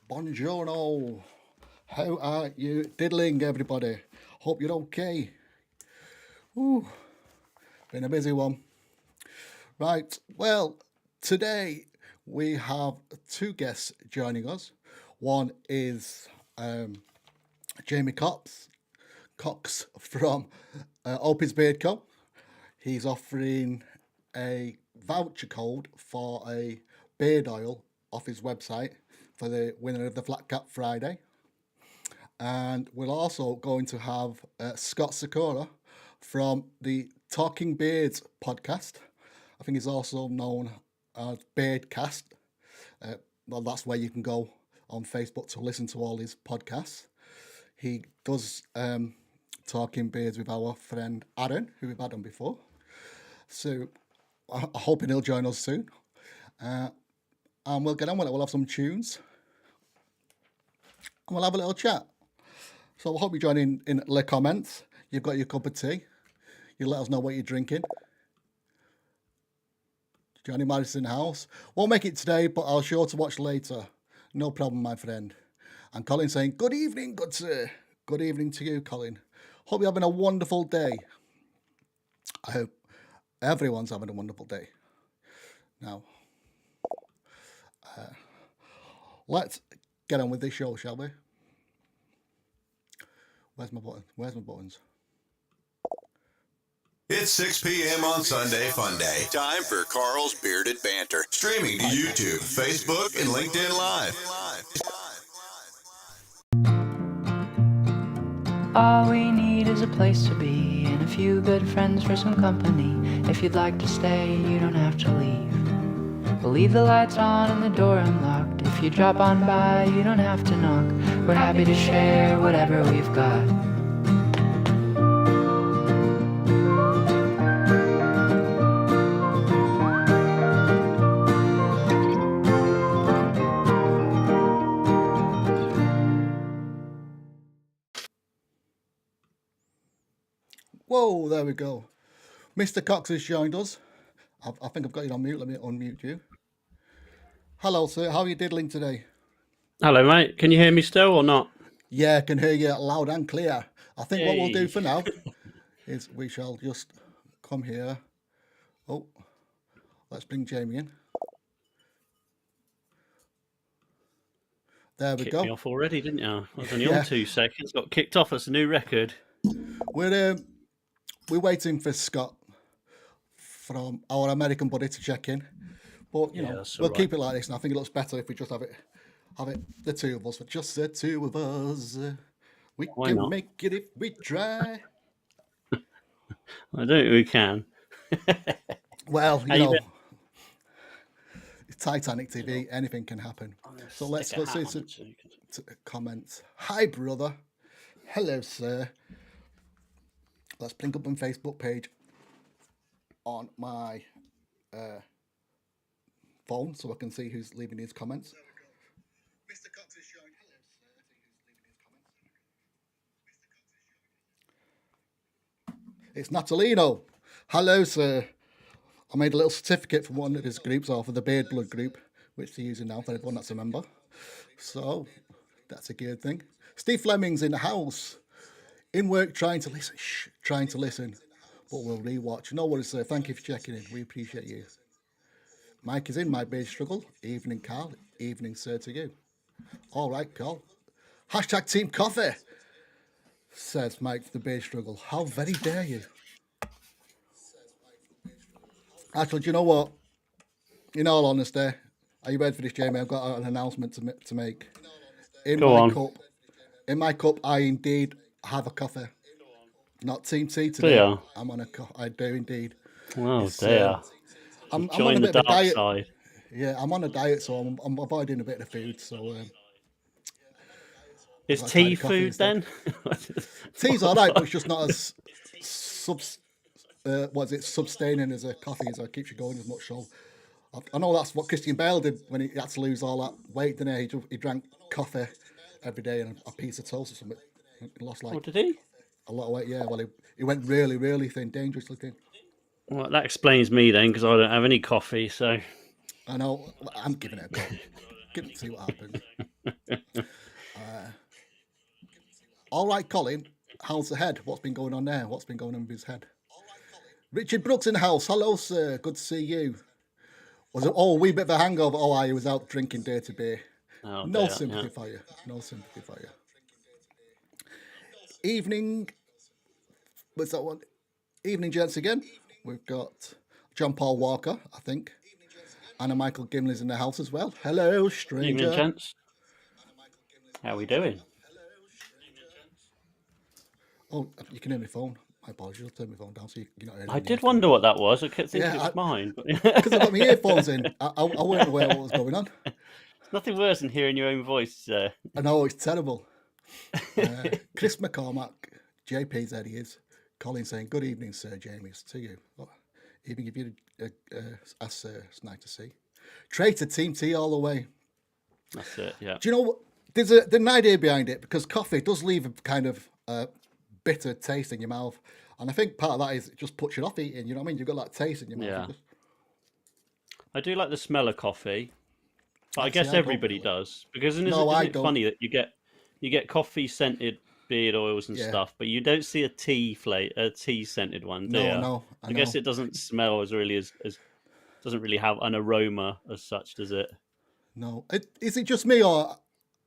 Buongiorno. How are you diddling, everybody? Hope you're okay. Ooh, been a busy one. Right, well, today we have two guests joining us. One is Jamie Cox from Opie's Beard Co. He's offering a voucher code for a beard oil off his website for the winner of the Flat Cap Friday. And we're also going to have Scott Sycora from the Talking Beards podcast. I think he's also known as Beardcast. Well, that's where you can go on Facebook to listen to all his podcasts. He does Talking Beards with our friend Aaron, who we've had on before. So I'm hoping he'll join us soon. And we'll get on with it. We'll have some tunes. And we'll have a little chat. So I hope you join in the comments. You've got your cup of tea. You let us know what you're drinking. Johnny Madison House. Won't make it today, but I'll sure to watch later. No problem, my friend. And Colin saying, good evening, good sir. Good evening to you, Colin. Hope you're having a wonderful day. I hope everyone's having a wonderful day. Now, let's get on with this show, shall we? Where's my button? Where's my buttons? It's 6 p.m. on Sunday Funday. Time for Carl's Bearded Banter. Streaming to YouTube, Facebook, and LinkedIn Live. All we need is a place to be and a few good friends for some company. If you'd like to stay, you don't have to leave. We'll leave the lights on and the door unlocked. If you drop on by, you don't have to knock. We're happy to share whatever we've got. Whoa, there we go. Mr. Cox has joined us. I think I've got you on mute. Let me unmute you. Hello, sir. How are you diddling today? Hello, mate. Can you hear me still or not? Yeah, I can hear you loud and clear. I think what we'll do for now is we shall just come here. Oh, let's bring Jamie in. There we go. Kicked me off already, didn't you? I was only on 2 seconds. Got kicked off. That's a new record. We're waiting for Scott from our American buddy to check in, but you know we'll keep it like this. And I think it looks better if we just have it the two of us. But just the two of us, we Why can not? make it if we try. I don't think we can. Well, How you you know, it's Titanic TV. Anything can happen. So let's see some comments. Hi, brother. Hello, sir. Let's link up on Facebook page on my phone so I can see who's leaving his comments. Mr. Cox is showing. Hello, sir. See who's leaving his comments. It's Natalino. Hello, sir. I made a little certificate from one of his groups, or for the Beard Blood group, which they're using now for everyone that's a member. So that's a good thing. Steve Fleming's in the house. In work, trying to listen, but we'll rewatch. No worries, sir. Thank you for checking in. We appreciate you. Mike is in. My beard struggle. Evening, Carl. Evening, sir, to you. All right, Carl. Hashtag Team Coffee, says Mike for the beard struggle. How very dare you? Actually, do you know what? In all honesty, are you ready for this, Jamie? I've got an announcement to make. In my cup, I indeed have a coffee. Not Team T today. Dear. I'm on I do indeed. Oh, dear. I'm on a bit the of a diet. side. Yeah, I'm on a diet, so I'm avoiding a bit of food. So is tea food then? Tea's all right, but it's just not as sustaining as a coffee, as it keeps you going as much. So I know that's what Christian Bale did when he had to lose all that weight, didn't he? He drank coffee every day and a piece of toast or something. He lost did he? A lot of weight, yeah. Well, he went really, really thin, dangerously thin. Well, that explains me then, because I don't have any coffee, so... I know. I'm giving it a go. See what happens. All right, Colin, how's the head? What's been going on there? What's been going on with his head? Richard Brooks in the house. Hello, sir. Good to see you. Was it a wee bit of a hangover? Oh, I was out drinking dirty beer. Oh No dear. sympathy Yeah. for you. No sympathy for you. Evening. What's that one? Evening, gents, again. We've got John Paul Walker, I think. Anna Michael Gimley's in the house as well. Hello, Evening, stranger. gents. How we doing? Oh, you can hear my phone. My apologies. I'll turn my phone down so you're not hearing I me. did wonder what that was. I kept thinking Yeah, it was mine. But because I've got my earphones in. I weren't aware what was going on. It's nothing worse than hearing your own voice. I know, it's terrible. Chris McCormack, JP's there he is. Colin saying, good evening, Sir Jamie. It's to you. Oh, evening if you ask it's nice to see. Traitor Team T all the way. That's it, yeah. Do you know what? There's an idea behind it because coffee does leave a kind of bitter taste in your mouth. And I think part of that is it just puts you off eating. You know what I mean? You've got that taste in your mouth. Yeah. Just... I do like the smell of coffee. But I See, guess I don't everybody really. does. Because isn't No, I it don't. funny that you get coffee scented beard oils and Yeah. stuff, but you don't see a tea scented one, do you? No, I know. guess it doesn't smell as doesn't really have an aroma as such, does it? No. Is it just me or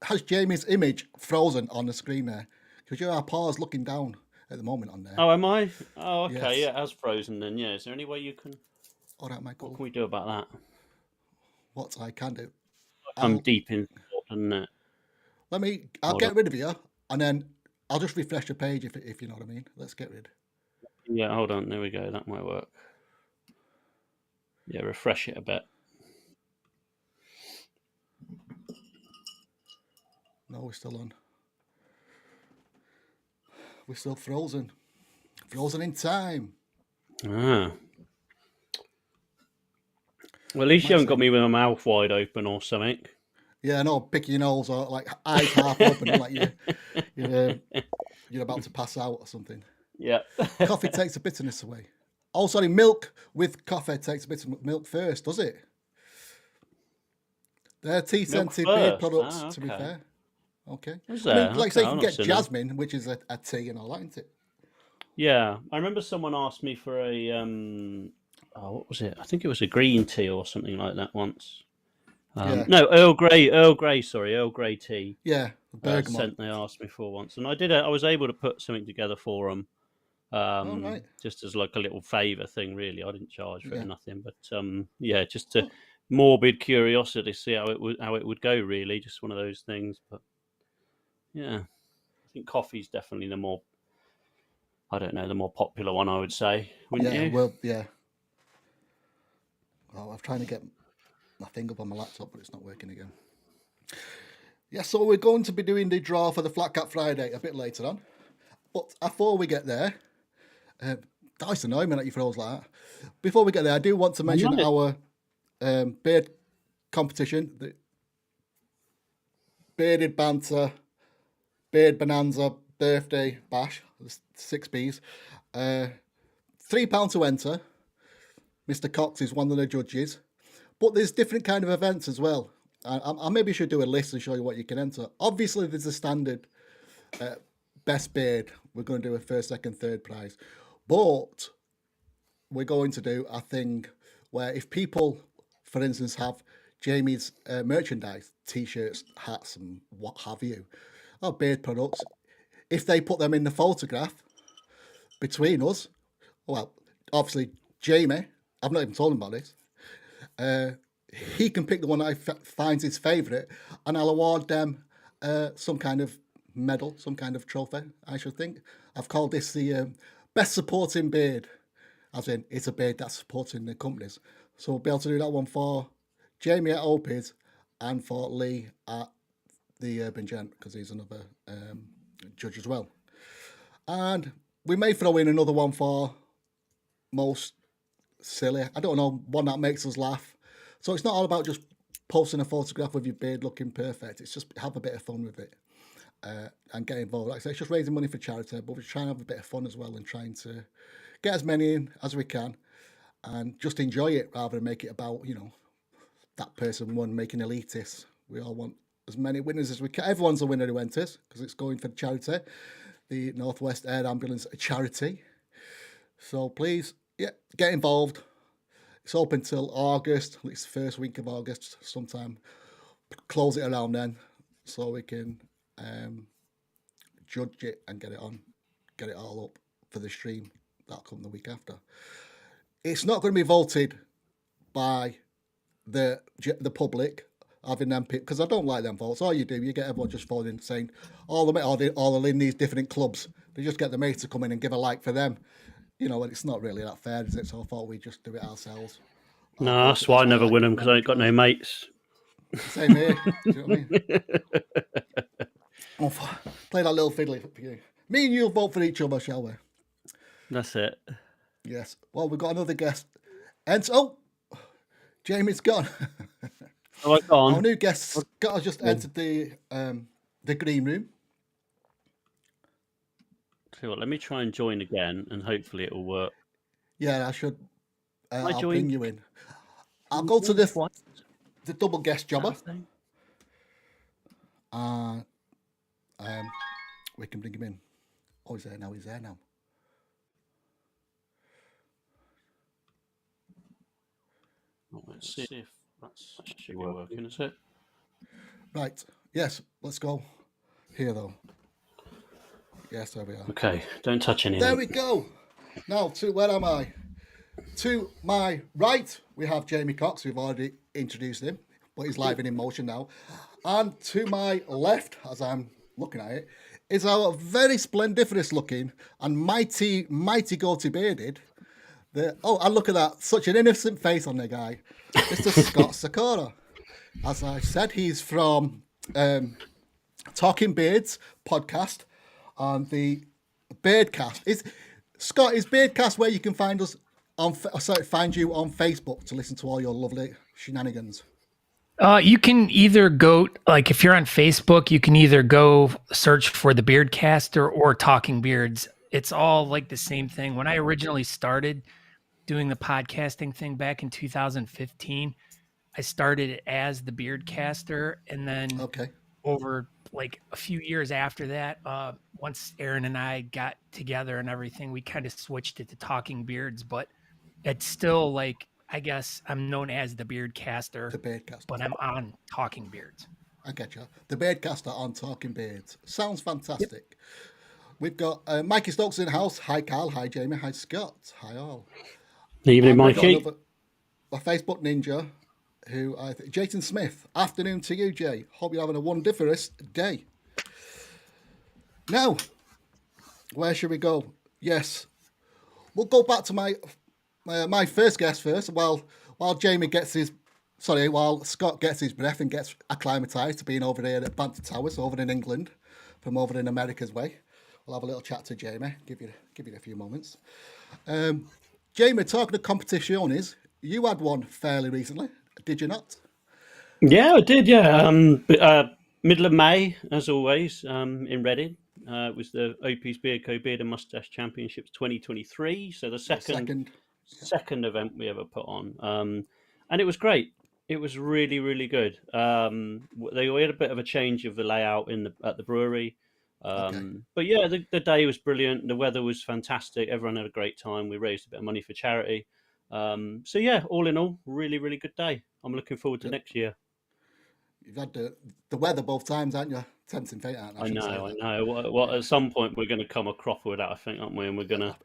has Jamie's image frozen on the screen there? Because you're our paws looking down at the moment on there. Oh, am I? Oh, okay. Yes. Yeah, it has frozen then. Yeah. Is there any way you can? All right, What Michael. can we do about that? What I can do. I'm deep in thought, isn't it? I'll Hold get on. rid of you and then I'll just refresh the page if you know what I mean. Let's get rid. Yeah, hold on. There we go. That might work. Yeah, refresh it a bit. No, we're still on. We're still frozen. Frozen in time. Ah. Well, at least you haven't got me with my mouth wide open or something. Yeah, no, picking your nose or like eyes half open, like you're about to pass out or something. Yeah. Coffee takes the bitterness away. Oh, sorry, milk with coffee takes a bit of milk first, does it? They're tea-scented beard first? products, Ah, to be okay. fair. Okay. Is I mean, there? like I say, Okay, you I'm can not get silly. jasmine, which is a tea and all that, isn't it? Yeah, I remember someone asked me for a what was it? I think it was a green tea or something like that once. Yeah. No, Earl Grey tea. Yeah, bergamot. Scent they asked me for once, and I was able to put something together for them. All right. Just as like a little favour thing, really. I didn't charge for it Yeah. or nothing, but yeah, just to morbid curiosity, see how it would go. Really, just one of those things. But yeah, I think coffee's definitely the more popular one. I would say, wouldn't Yeah, you? well, yeah. Oh, I'm trying to get my thing up on my laptop, but it's not working again. Yeah, so we're going to be doing the draw for the Flat Cat Friday a bit later on. But before we get there, that's annoying that you froze like that. Before we get there, I do want to mention our beard competition, the Bearded Banter, Beard Bonanza Birthday Bash, 6 Bs. £3 to enter. Mr. Cox is one of the judges. But there's different kind of events as well. I maybe should do a list and show you what you can enter. Obviously, there's a standard best beard. We're going to do a first, second, third prize. But we're going to do a thing where if people, for instance, have Jamie's merchandise, T-shirts, hats, and what have you, or beard products, if they put them in the photograph between us, well, obviously, Jamie, I've not even told him about this, he can pick the one that finds his favourite, and I'll award them some kind of medal, some kind of trophy, I should think. I've called this the best supporting beard, as in it's a beard that's supporting the companies. So we'll be able to do that one for Jamie at Opie's and for Lee at the Urban Gent, because he's another judge as well. And we may throw in another one for most silly, I don't know, one that makes us laugh. So it's not all about just posting a photograph with your beard looking perfect. It's just have a bit of fun with it and get involved. Like I say, it's just raising money for charity, but we're trying to have a bit of fun as well and trying to get as many in as we can and just enjoy it rather than make it about, that person won making elitist. We all want as many winners as we can. Everyone's a winner who enters because it's going for charity, the Northwest Air Ambulance Charity. So please, get involved. It's open till August, at least the first week of August sometime. Close it around then so we can judge it and get it all up for the stream. That'll come the week after. It's not going to be voted by the public, having them pick, because I don't like them votes. All you do, you get everyone just voting saying all in these different clubs. They just get the mates to come in and give a like for them. You know, and it's not really that fair, is it? So I thought we'd just do it ourselves. No, that's why I never win them, because I ain't got no mates. Same here. Do you know what I mean? Play that little fiddly for you. Me and you'll vote for each other, shall we? That's it. Yes. Well, we've got another guest. And Jamie's gone. Oh, I've gone. Our new guest, Scott, has just entered the green room. Tell you what, let me try and join again, and hopefully it will work. Yeah, I should. I'll bring you in. I'll go to the double guest jobber. We can bring him in. Oh, he's there now. Well, let's see if that's actually working, is it? Right. Yes, let's go. Here, though. Yes, there we are. Okay, don't touch anything. There we go. Now, where am I? To my right, we have Jamie Cox. We've already introduced him, but he's live and in motion now. And to my left, as I'm looking at it, is our very splendiferous looking and mighty goatee bearded. And look at that. Such an innocent face on the guy. Mr. Scott Sycora. As I said, he's from Talking Beards podcast and the Beardcast. Scott, is Beardcast where you can find us find you on Facebook to listen to all your lovely shenanigans? You can either go, like if you're on Facebook, you can either go search for the Beardcaster or Talking Beards. It's all like the same thing. When I originally started doing the podcasting thing back in 2015, I started as the Beardcaster, and then over like a few years after that, once Aaron and I got together and everything, we kind of switched it to Talking Beards, but it's still like, I guess I'm known as the Beardcaster. The Beardcaster. But I'm on Talking Beards. I get you. The Beardcaster on Talking Beards. Sounds fantastic. Yep. We've got Mikey Stokes in the house. Hi, Carl. Hi, Jamie. Hi, Scott. Hi, all. Evening, Mikey. A Facebook ninja who Jason Smith. Afternoon to you, Jay. Hope you're having a wonderful day. Now, where should we go? Yes. We'll go back to my first guest first, while Scott gets his breath and gets acclimatized to being over here at Banter Towers, over in England, from over in America's way. We'll have a little chat to Jamie. Give you a few moments. Jamie, talking of competitions, you had one fairly recently, did you not? Yeah, I did. Yeah, middle of May, as always, in Reading. It was the Opie's Beard and Mustache Championships 2023. So the second event we ever put on, and it was great. It was really, really good. They had a bit of a change of the layout at the brewery, but yeah, the day was brilliant. The weather was fantastic. Everyone had a great time. We raised a bit of money for charity. So yeah, all in all, really, really good day. I'm looking forward to next year. You've had the weather both times, haven't you? Tempting fate, aren't I know. Well, at some point we're going to come a crop with that, I think, aren't we? And we're going to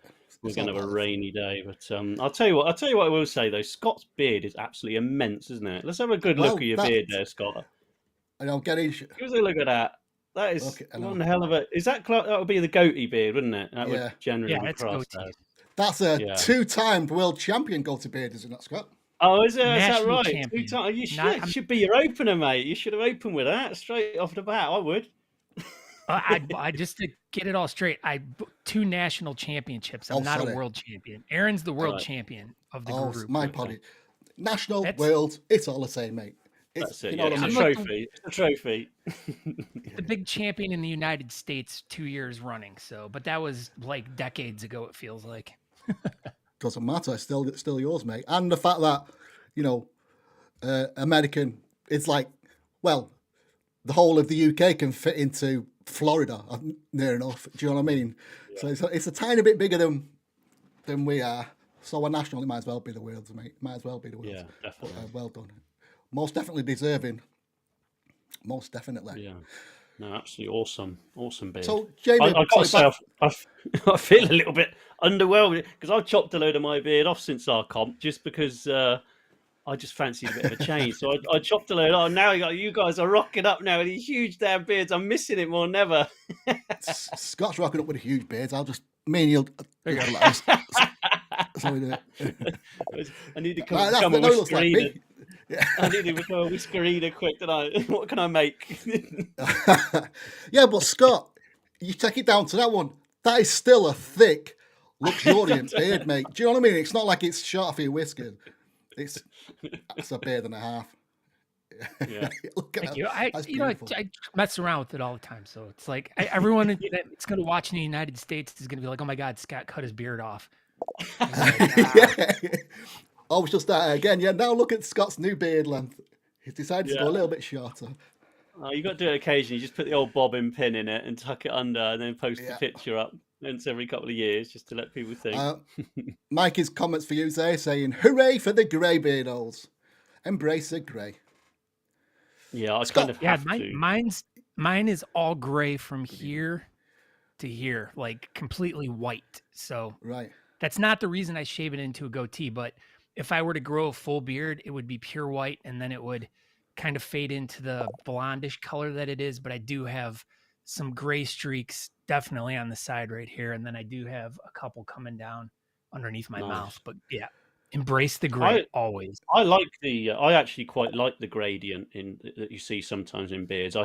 have a rainy day. But I'll tell you what I will say though. Scott's beard is absolutely immense, isn't it? Let's have a good look at your beard there, Scott. I know. Give us a look at that. That is one hell of a. Is that would be the goatee beard, wouldn't it? That would generally be crossed as. That's a two-time world champion goatee beard, isn't that, Scott? Oh, is it? Is that right? You should be your opener, mate. You should have opened with that straight off the bat. I would. I just to get it all straight. 2 national championships. I'm not a world champion. Aaron's the world champion of the group. My party. National, world, it's all the same, mate. That's it. It's a trophy. It's a trophy. The big champion in the United States 2 years running. So, but that was like decades ago. It feels like. Doesn't matter. It's still yours, mate. And the fact that, American, it's like, well, the whole of the UK can fit into Florida, near enough. Do you know what I mean? Yeah. So it's a tiny bit bigger than we are. So a national, it might as well be the world's, mate. Might as well be the world's. Yeah, definitely. But, well done. Most definitely deserving. Most definitely. Yeah. No, absolutely awesome beard. So, Jamie, I got to say, I feel a little bit underwhelmed because I've chopped a load of my beard off since our comp just because I just fancied a bit of a change. So I chopped a load. Oh, now you guys are rocking up now with these huge damn beards. I'm missing it more than ever. Scott's rocking up with huge beards. Me and you'll. Sorry, I need to become a whiskerina. Yeah. I need to become a whiskerina quick tonight. What can I make? Yeah, but Scott, you take it down to that one. That is still a thick, luxuriant beard, mate. Do you know what I mean? It's not like it's short off your whiskers. It's a beard and a half. Yeah. Look at Thank you. I mess around with it all the time, so it's like everyone that's going to watch in the United States is going to be like, "Oh my God, Scott cut his beard off." Yeah. Oh, we shall start again. Yeah, now look at Scott's new beard length. He's decided to go a little bit shorter. Oh, you got to do it occasionally. Just put the old bobbin pin in it and tuck it under, and then post the picture up once every couple of years, just to let people think. Mikey's comments for you there saying, "Hooray for the grey beardos! Embrace the grey." Yeah, I kind of have to. Mine is all gray from here to here, like completely white. So right. That's not the reason I shave it into a goatee, but if I were to grow a full beard, it would be pure white, and then it would kind of fade into the blondish color that it is. But I do have some gray streaks definitely on the side right here, and then I do have a couple coming down underneath my mouth. But yeah, embrace the gray always. I actually quite like the gradient that you see sometimes in beards.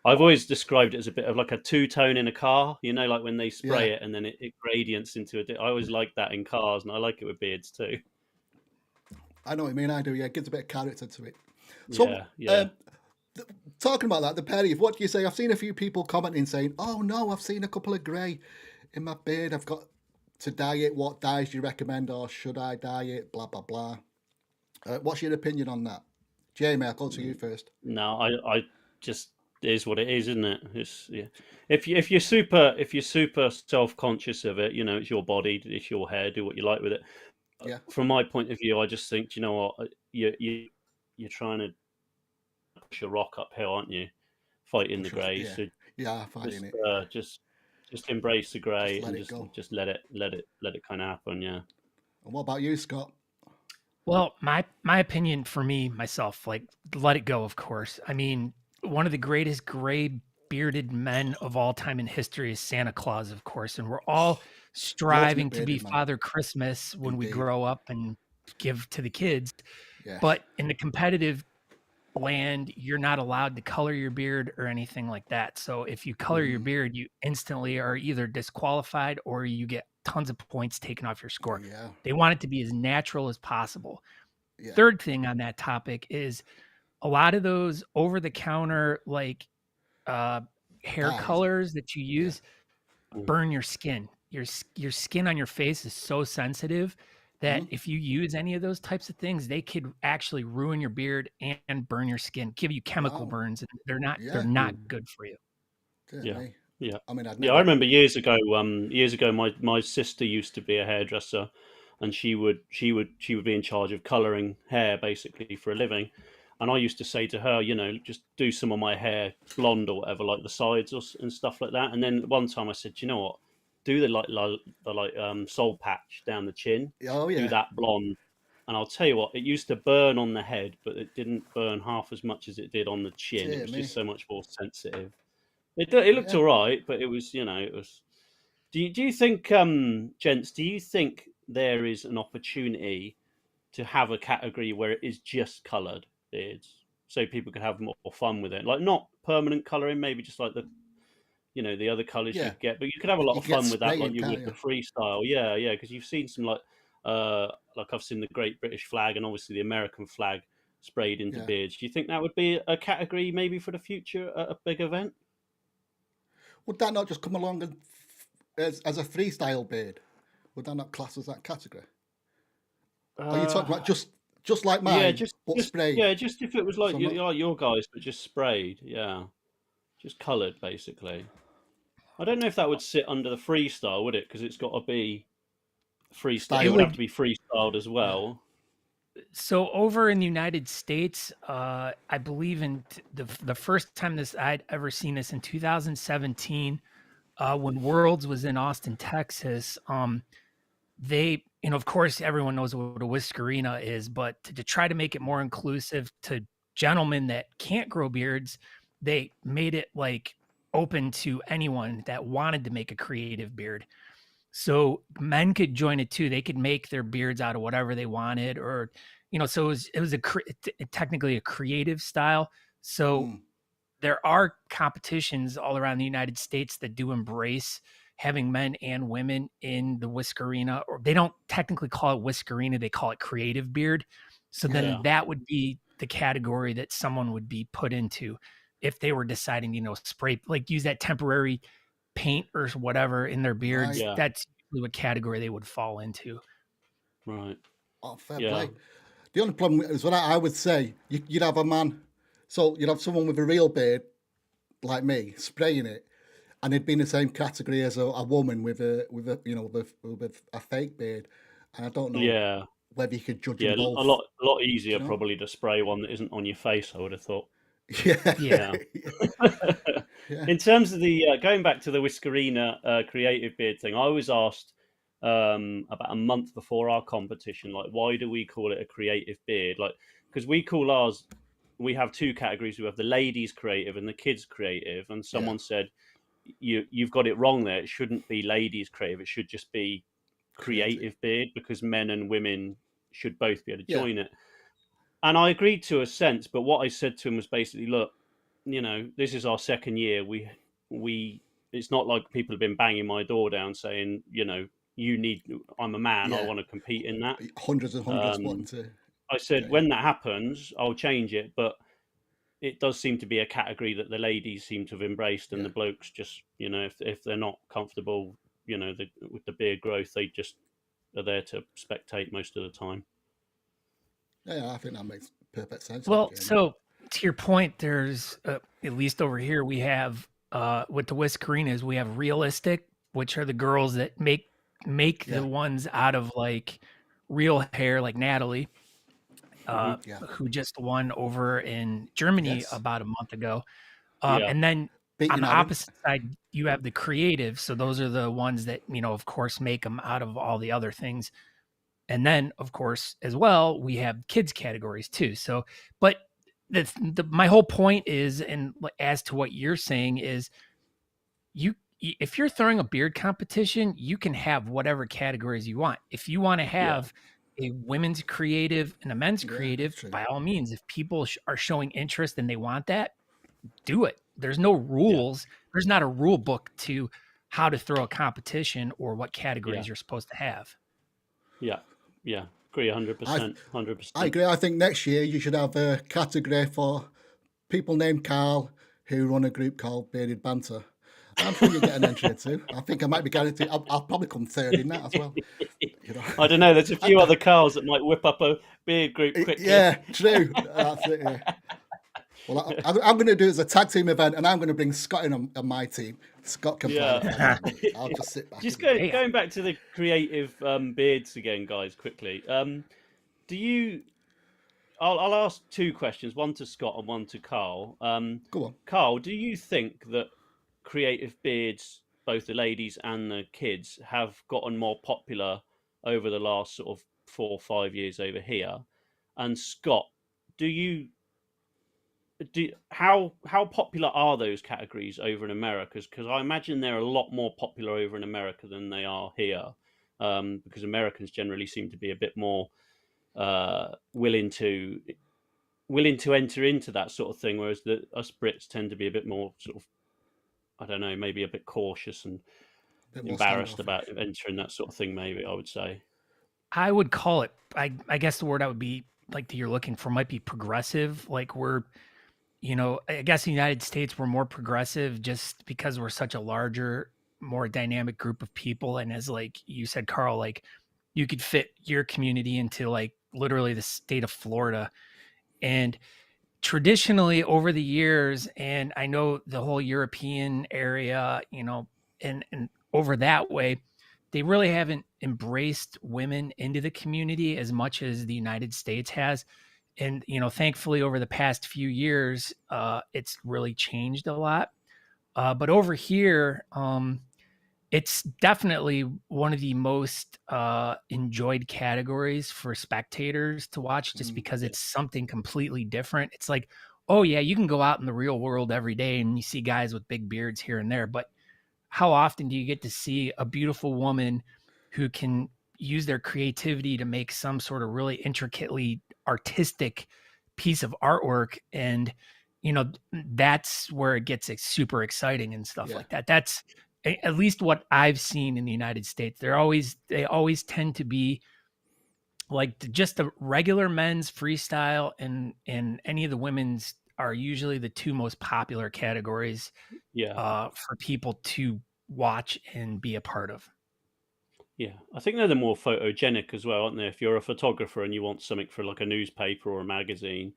I've always described it as a bit of like a two-tone in a car, like when they spray it and then it gradients into I always like that in cars, and I like it with beards too. I know what you mean. I do. Yeah, it gives a bit of character to it. So, talking about that, the Perry, what do you say? I've seen a few people commenting saying, "Oh no, I've seen a couple of grey in my beard. I've got to dye it. What dyes do you recommend, or should I dye it? Blah blah blah." What's your opinion on that, Jamie? I'll go to you first. No, I just. Is what it is, isn't it? If you're super self-conscious of it, it's your body, it's your hair, do what you like with it. Yeah. From my point of view, I just think, you know what, you're trying to push a rock uphill, aren't you? Fighting the grey. Yeah. So fighting it. Just embrace the grey and just let it kind of happen. Yeah. And what about you, Scott? Well, my opinion for myself, like, let it go. Of course, I mean, one of the greatest gray bearded men of all time in history is Santa Claus, of course. And we're all striving to be Father Christmas when we grow up and give to the kids. Yes. But in the competitive land, you're not allowed to color your beard or anything like that. So if you color your beard, you instantly are either disqualified or you get tons of points taken off your score. Yeah. They want it to be as natural as possible. Yeah. Third thing on that topic is a lot of those over-the-counter like hair colors that you use burn your skin. Your skin on your face is so sensitive that if you use any of those types of things, they could actually ruin your beard and burn your skin, give you chemical burns, and they're not good for you. Yeah. I mean, I remember years ago. My sister used to be a hairdresser, and she would be in charge of coloring hair basically for a living. And I used to say to her, just do some of my hair blonde or whatever, like the sides and stuff like that. And then one time I said, you know what, do the soul patch down the chin. Oh yeah. Do that blonde. And I'll tell you what, it used to burn on the head, but it didn't burn half as much as it did on the chin. It was just so much more sensitive. It looked all right, but it was, it was. Do you think, gents? Do you think there is an opportunity to have a category where it is just coloured beards, so people could have more fun with it, like not permanent colouring, maybe just like the other colours you get, but you could have a lot of fun with that, like you would the freestyle, because you've seen some like I've seen the Great British Flag and obviously the American flag sprayed into beards. Do you think that would be a category maybe for the future at a big event? Would that not just come along as a freestyle beard? Would that not class as that category? Are you talking about just just like Yeah, mine, but just sprayed. yeah, just if it was like So I'm not, like your guys, but just sprayed. Yeah, just coloured basically. I don't know if that would sit under the freestyle, would it? Because it's got to be freestyle. It It style would it. have would. to be freestyled as Yeah. well. So over in the United States, I believe in the first time this I'd ever seen this in 2017, when Worlds was in Austin, Texas. They, of course, everyone knows what a whiskerina is, but to try to make it more inclusive to gentlemen that can't grow beards, they made it like open to anyone that wanted to make a creative beard. So men could join it too. They could make their beards out of whatever they wanted, or so it was technically a creative style. So Mm. there are competitions all around the United States that do embrace having men and women in the whiskerina, or they don't technically call it whiskerina, they call it creative beard. So then Yeah, that would be the category that someone would be put into if they were deciding, spray, like use that temporary paint or whatever in their beards. Right. yeah, That's usually what category they would fall into. right. Oh, fair Yeah, play. The only problem is what I would say, you'd have a man, so you'd have someone with a real beard like me spraying it, and it'd be in the same category as a woman with a fake beard, and I don't know yeah, whether you could judge yeah. them A both. lot easier Do you know? probably to spray one that isn't on your face. I would have thought. Yeah, Yeah. yeah, In terms of the going back to the Whiskerina creative beard thing, I was asked about a month before our competition, like, why do we call it a creative beard? Like, because we call ours, we have two categories. We have the ladies creative and the kids creative. And yeah. someone said, you've got it wrong there. It shouldn't be ladies creative. It should just be Creative. creative beard, because men and women should both be able to Yeah, join it. And I agreed to a sense, but what I said to him was basically, look, this is our second year. We it's not like people have been banging my door down saying, you need. I'm a man. I yeah. want to compete in that. Hundreds and hundreds wanting Um, to I said get in. when that happens, I'll change it. But it does seem to be a category that the ladies seem to have embraced, and Yeah, the blokes just, if they're not comfortable, with the beard growth, they just are there to spectate most of the time. yeah. I think that makes perfect sense. Well, Again. so to your point, there's at least over here we have with the whiskerinas, we have realistic, which are the girls that make Yeah, the ones out of like real hair, like Natalie, yeah. who just won over in Germany Yes. about a month ago. Yeah, And then on Beating the Aaron. opposite side, you have the creative. So those are the ones that, of course, make them out of all the other things. And then, of course, as well, we have kids categories too. So, but my whole point is, and as to what you're saying is, if you're throwing a beard competition, you can have whatever categories you want. If you want to yeah, have a women's creative and a men's Yeah, that's creative, true. by all means, if people are showing interest and they want that, do it. There's no yeah, rules. There's not a rule book to how to throw a competition or what yeah, categories you're supposed to have. yeah, yeah. Agree, hundred I percent, hundred I percent. agree. I think next year you should have a category for people named Carl who run a group called Bearded Banter. I'm sure you'll get an entry too. I think I might be guaranteed. I'll probably come third in that as well. You know. I don't know. There's a I- few other cars that might whip up a beard group quickly. yeah, true. That's it. Yeah. Well, I'm going to do it as a tag team event, and I'm going to bring Scott in on my team. Scott can play the Yeah. fun. I'll just sit back. Just And, going back to the creative beards again, guys, quickly. Do you? I'll ask two questions, one to Scott and one to Carl. go on. Carl, do you think that creative beards, both the ladies and the kids, have gotten more popular over the last sort of 4 or 5 years over here? And Scott, how popular are those categories over in America? Because I imagine they're a lot more popular over in America than they are here, because Americans generally seem to be a bit more willing to enter into that sort of thing, whereas us Brits tend to be a bit more sort of, I don't know, maybe a bit cautious and A bit more embarrassed standoffish. about entering that sort of thing. Maybe I would say, I would call it, I guess the word I would be like that you're looking for might be progressive. Like I guess in the United States, we're more progressive just because we're such a larger, more dynamic group of people. And as like you said, Carl, like you could fit your community into like literally the state of Florida. And traditionally over the years, and I know the whole European area, and over that way, they really haven't embraced women into the community as much as the United States has. And, thankfully over the past few years, it's really changed a lot. But over here, it's definitely one of the most enjoyed categories for spectators to watch, just because it's something completely different. It's like, oh yeah, you can go out in the real world every day and you see guys with big beards here and there, but how often do you get to see a beautiful woman who can use their creativity to make some sort of really intricately artistic piece of artwork? And that's where it gets super exciting and stuff like that. That's at least what I've seen in the United States. They always tend to be like just the regular men's freestyle, and any of the women's are usually the two most popular categories for people to watch and be a part of. Yeah, I think they're the more photogenic as well, aren't they? If you're a photographer and you want something for like a newspaper or a magazine,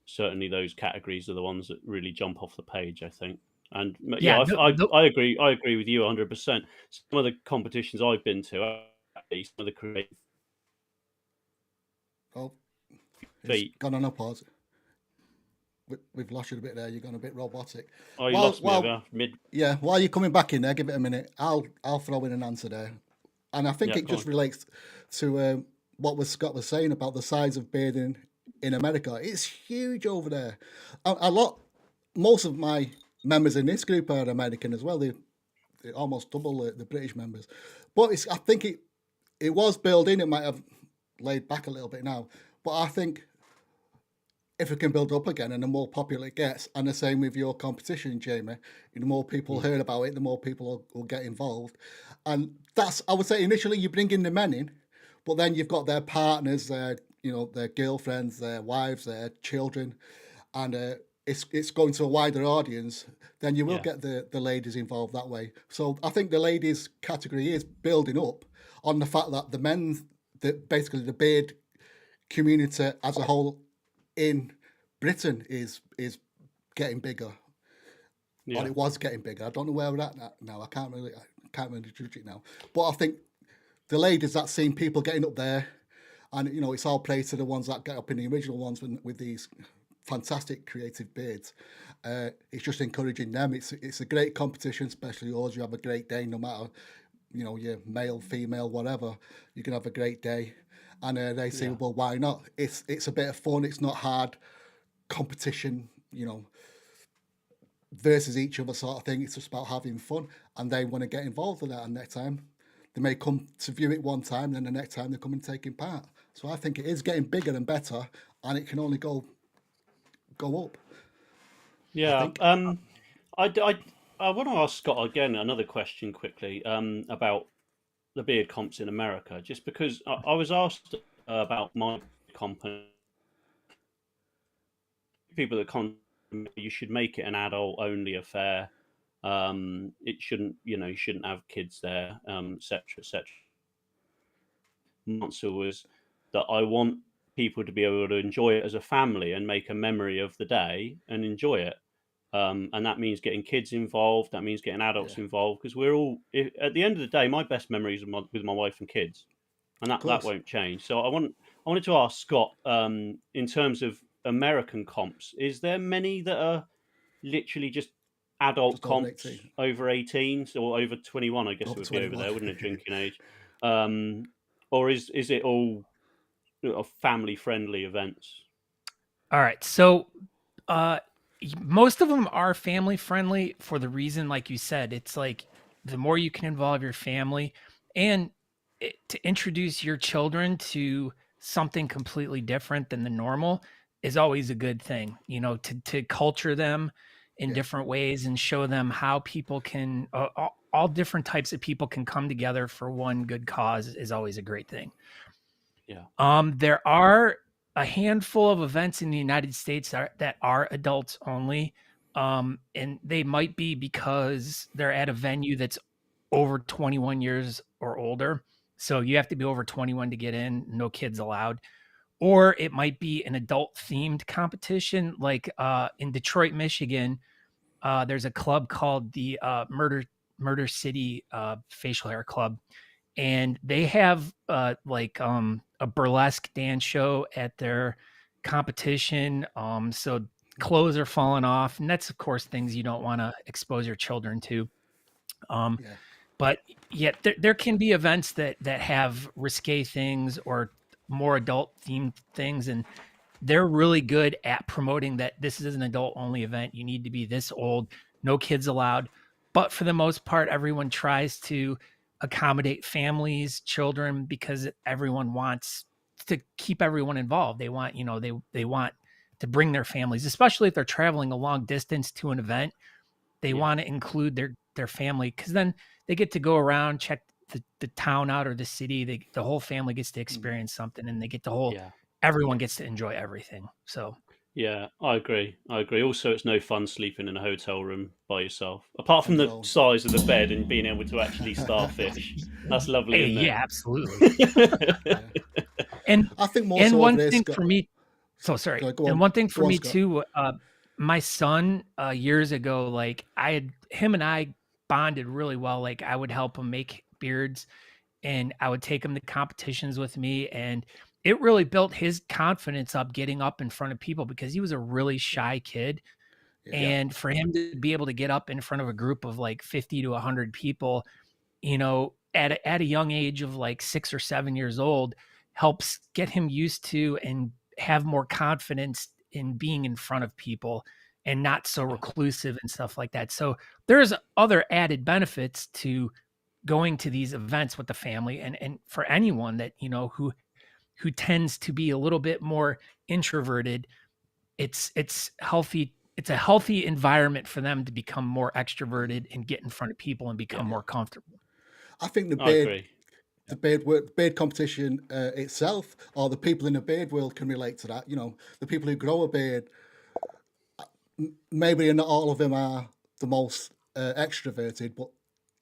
certainly those categories are the ones that really jump off the page, I think. And yeah, I agree. I agree with you 100%. Some of the competitions I've been to, some of the creative. Oh, it's gone on a pause. We've lost you a bit there. You've gone a bit robotic. Oh, you lost me about mid. Yeah, while you're coming back in there, give it a minute. I'll throw in an answer there, and I think it just relates to what Scott was saying about the size of bearding in America. It's huge over there. Most of my members in this group are American as well. They almost double the British members, but I think it was building. It might have laid back a little bit now, but I think if it can build up again and the more popular it gets, and the same with your competition, Jamie, the more people hear about it, the more people will get involved. And that's, I would say, initially you bring in the men in, but then you've got their partners, their girlfriends, their wives, their children, and it's going to a wider audience. Then you will get the ladies involved that way. So I think the ladies category is building up on the fact that the men, basically the beard community as a whole in Britain is getting bigger. Or it was getting bigger. I don't know where we're at now. I can't really judge it now. But I think the ladies that seen people getting up there, and it's all praise to the ones that get up in the original ones with these fantastic creative beards. It's just encouraging them. It's a great competition, especially yours. You have a great day, no matter you're male, female, whatever. You can have a great day. And they say, well, why not? It's a bit of fun. It's not hard competition, versus each other sort of thing. It's just about having fun, and they want to get involved in that. And next time, they may come to view it one time, then the next time they come and taking part. So I think it is getting bigger and better, and it can only go up. Yeah. I want to ask Scott again another question quickly about the beard comps in America, just because I was asked about my comp. People that you should make it an adult only affair. It shouldn't, you shouldn't have kids there, etc., etc. The answer was that I want people to be able to enjoy it as a family and make a memory of the day and enjoy it. And that means getting kids involved. That means getting adults involved, because we're all, at the end of the day, my best memories are with my wife and kids, and that won't change. So I wanted to ask Scott, in terms of American comps, is there many that are literally just adult just comps over 18 or over 21? I guess it would 21. Be over there, wouldn't it? Drinking age, or is it all family friendly events? All right, so most of them are family friendly for the reason, like you said, it's like the more you can involve your family and to introduce your children to something completely different than the normal is always a good thing, to culture them in different ways and show them how people can, all different types of people can come together for one good cause is always a great thing. Yeah. There are a handful of events in the United States that are adults only. And they might be because they're at a venue that's over 21 years or older. So you have to be over 21 to get in, no kids allowed. or it might be an adult themed competition. Like in Detroit, Michigan, there's a club called the Murder City Facial Hair Club, and they have a burlesque dance show at their competition. So clothes are falling off, and that's of course things you don't want to expose your children to. Yeah. But yet there can be events that have risque things or more adult themed things, and they're really good at promoting that this is an adult only event. You need to be this old, no kids allowed. But for the most part, everyone tries to accommodate families, children, because everyone wants to keep everyone involved. They want, they want to bring their families, especially if they're traveling a long distance to an event. They want to include their family, because then they get to go around, check the town out or the city. The whole family gets to experience something, and they get everyone gets to enjoy everything. So yeah, I agree. Also, it's no fun sleeping in a hotel room by yourself, apart from the size of the bed and being able to actually starfish. That's lovely, isn't it? Yeah, absolutely. And I think more and so one over thing Scott. for me, so sorry. Go on. And one thing for me Scott. too, my son years ago, like him and I bonded really well. Like I would help him make beards, and I would take him to competitions with me, and it really built his confidence up getting up in front of people, because he was a really shy kid. And for him to be able to get up in front of a group of like 50 to 100 people, at a young age of like 6 or 7 years old, helps get him used to and have more confidence in being in front of people and not so reclusive and stuff like that. So there's other added benefits to going to these events with the family, and for anyone that, who tends to be a little bit more introverted, it's healthy. It's a healthy environment for them to become more extroverted and get in front of people and become more comfortable. I think the beard competition itself, or the people in the beard world, can relate to that. The people who grow a beard, maybe not all of them are the most extroverted, but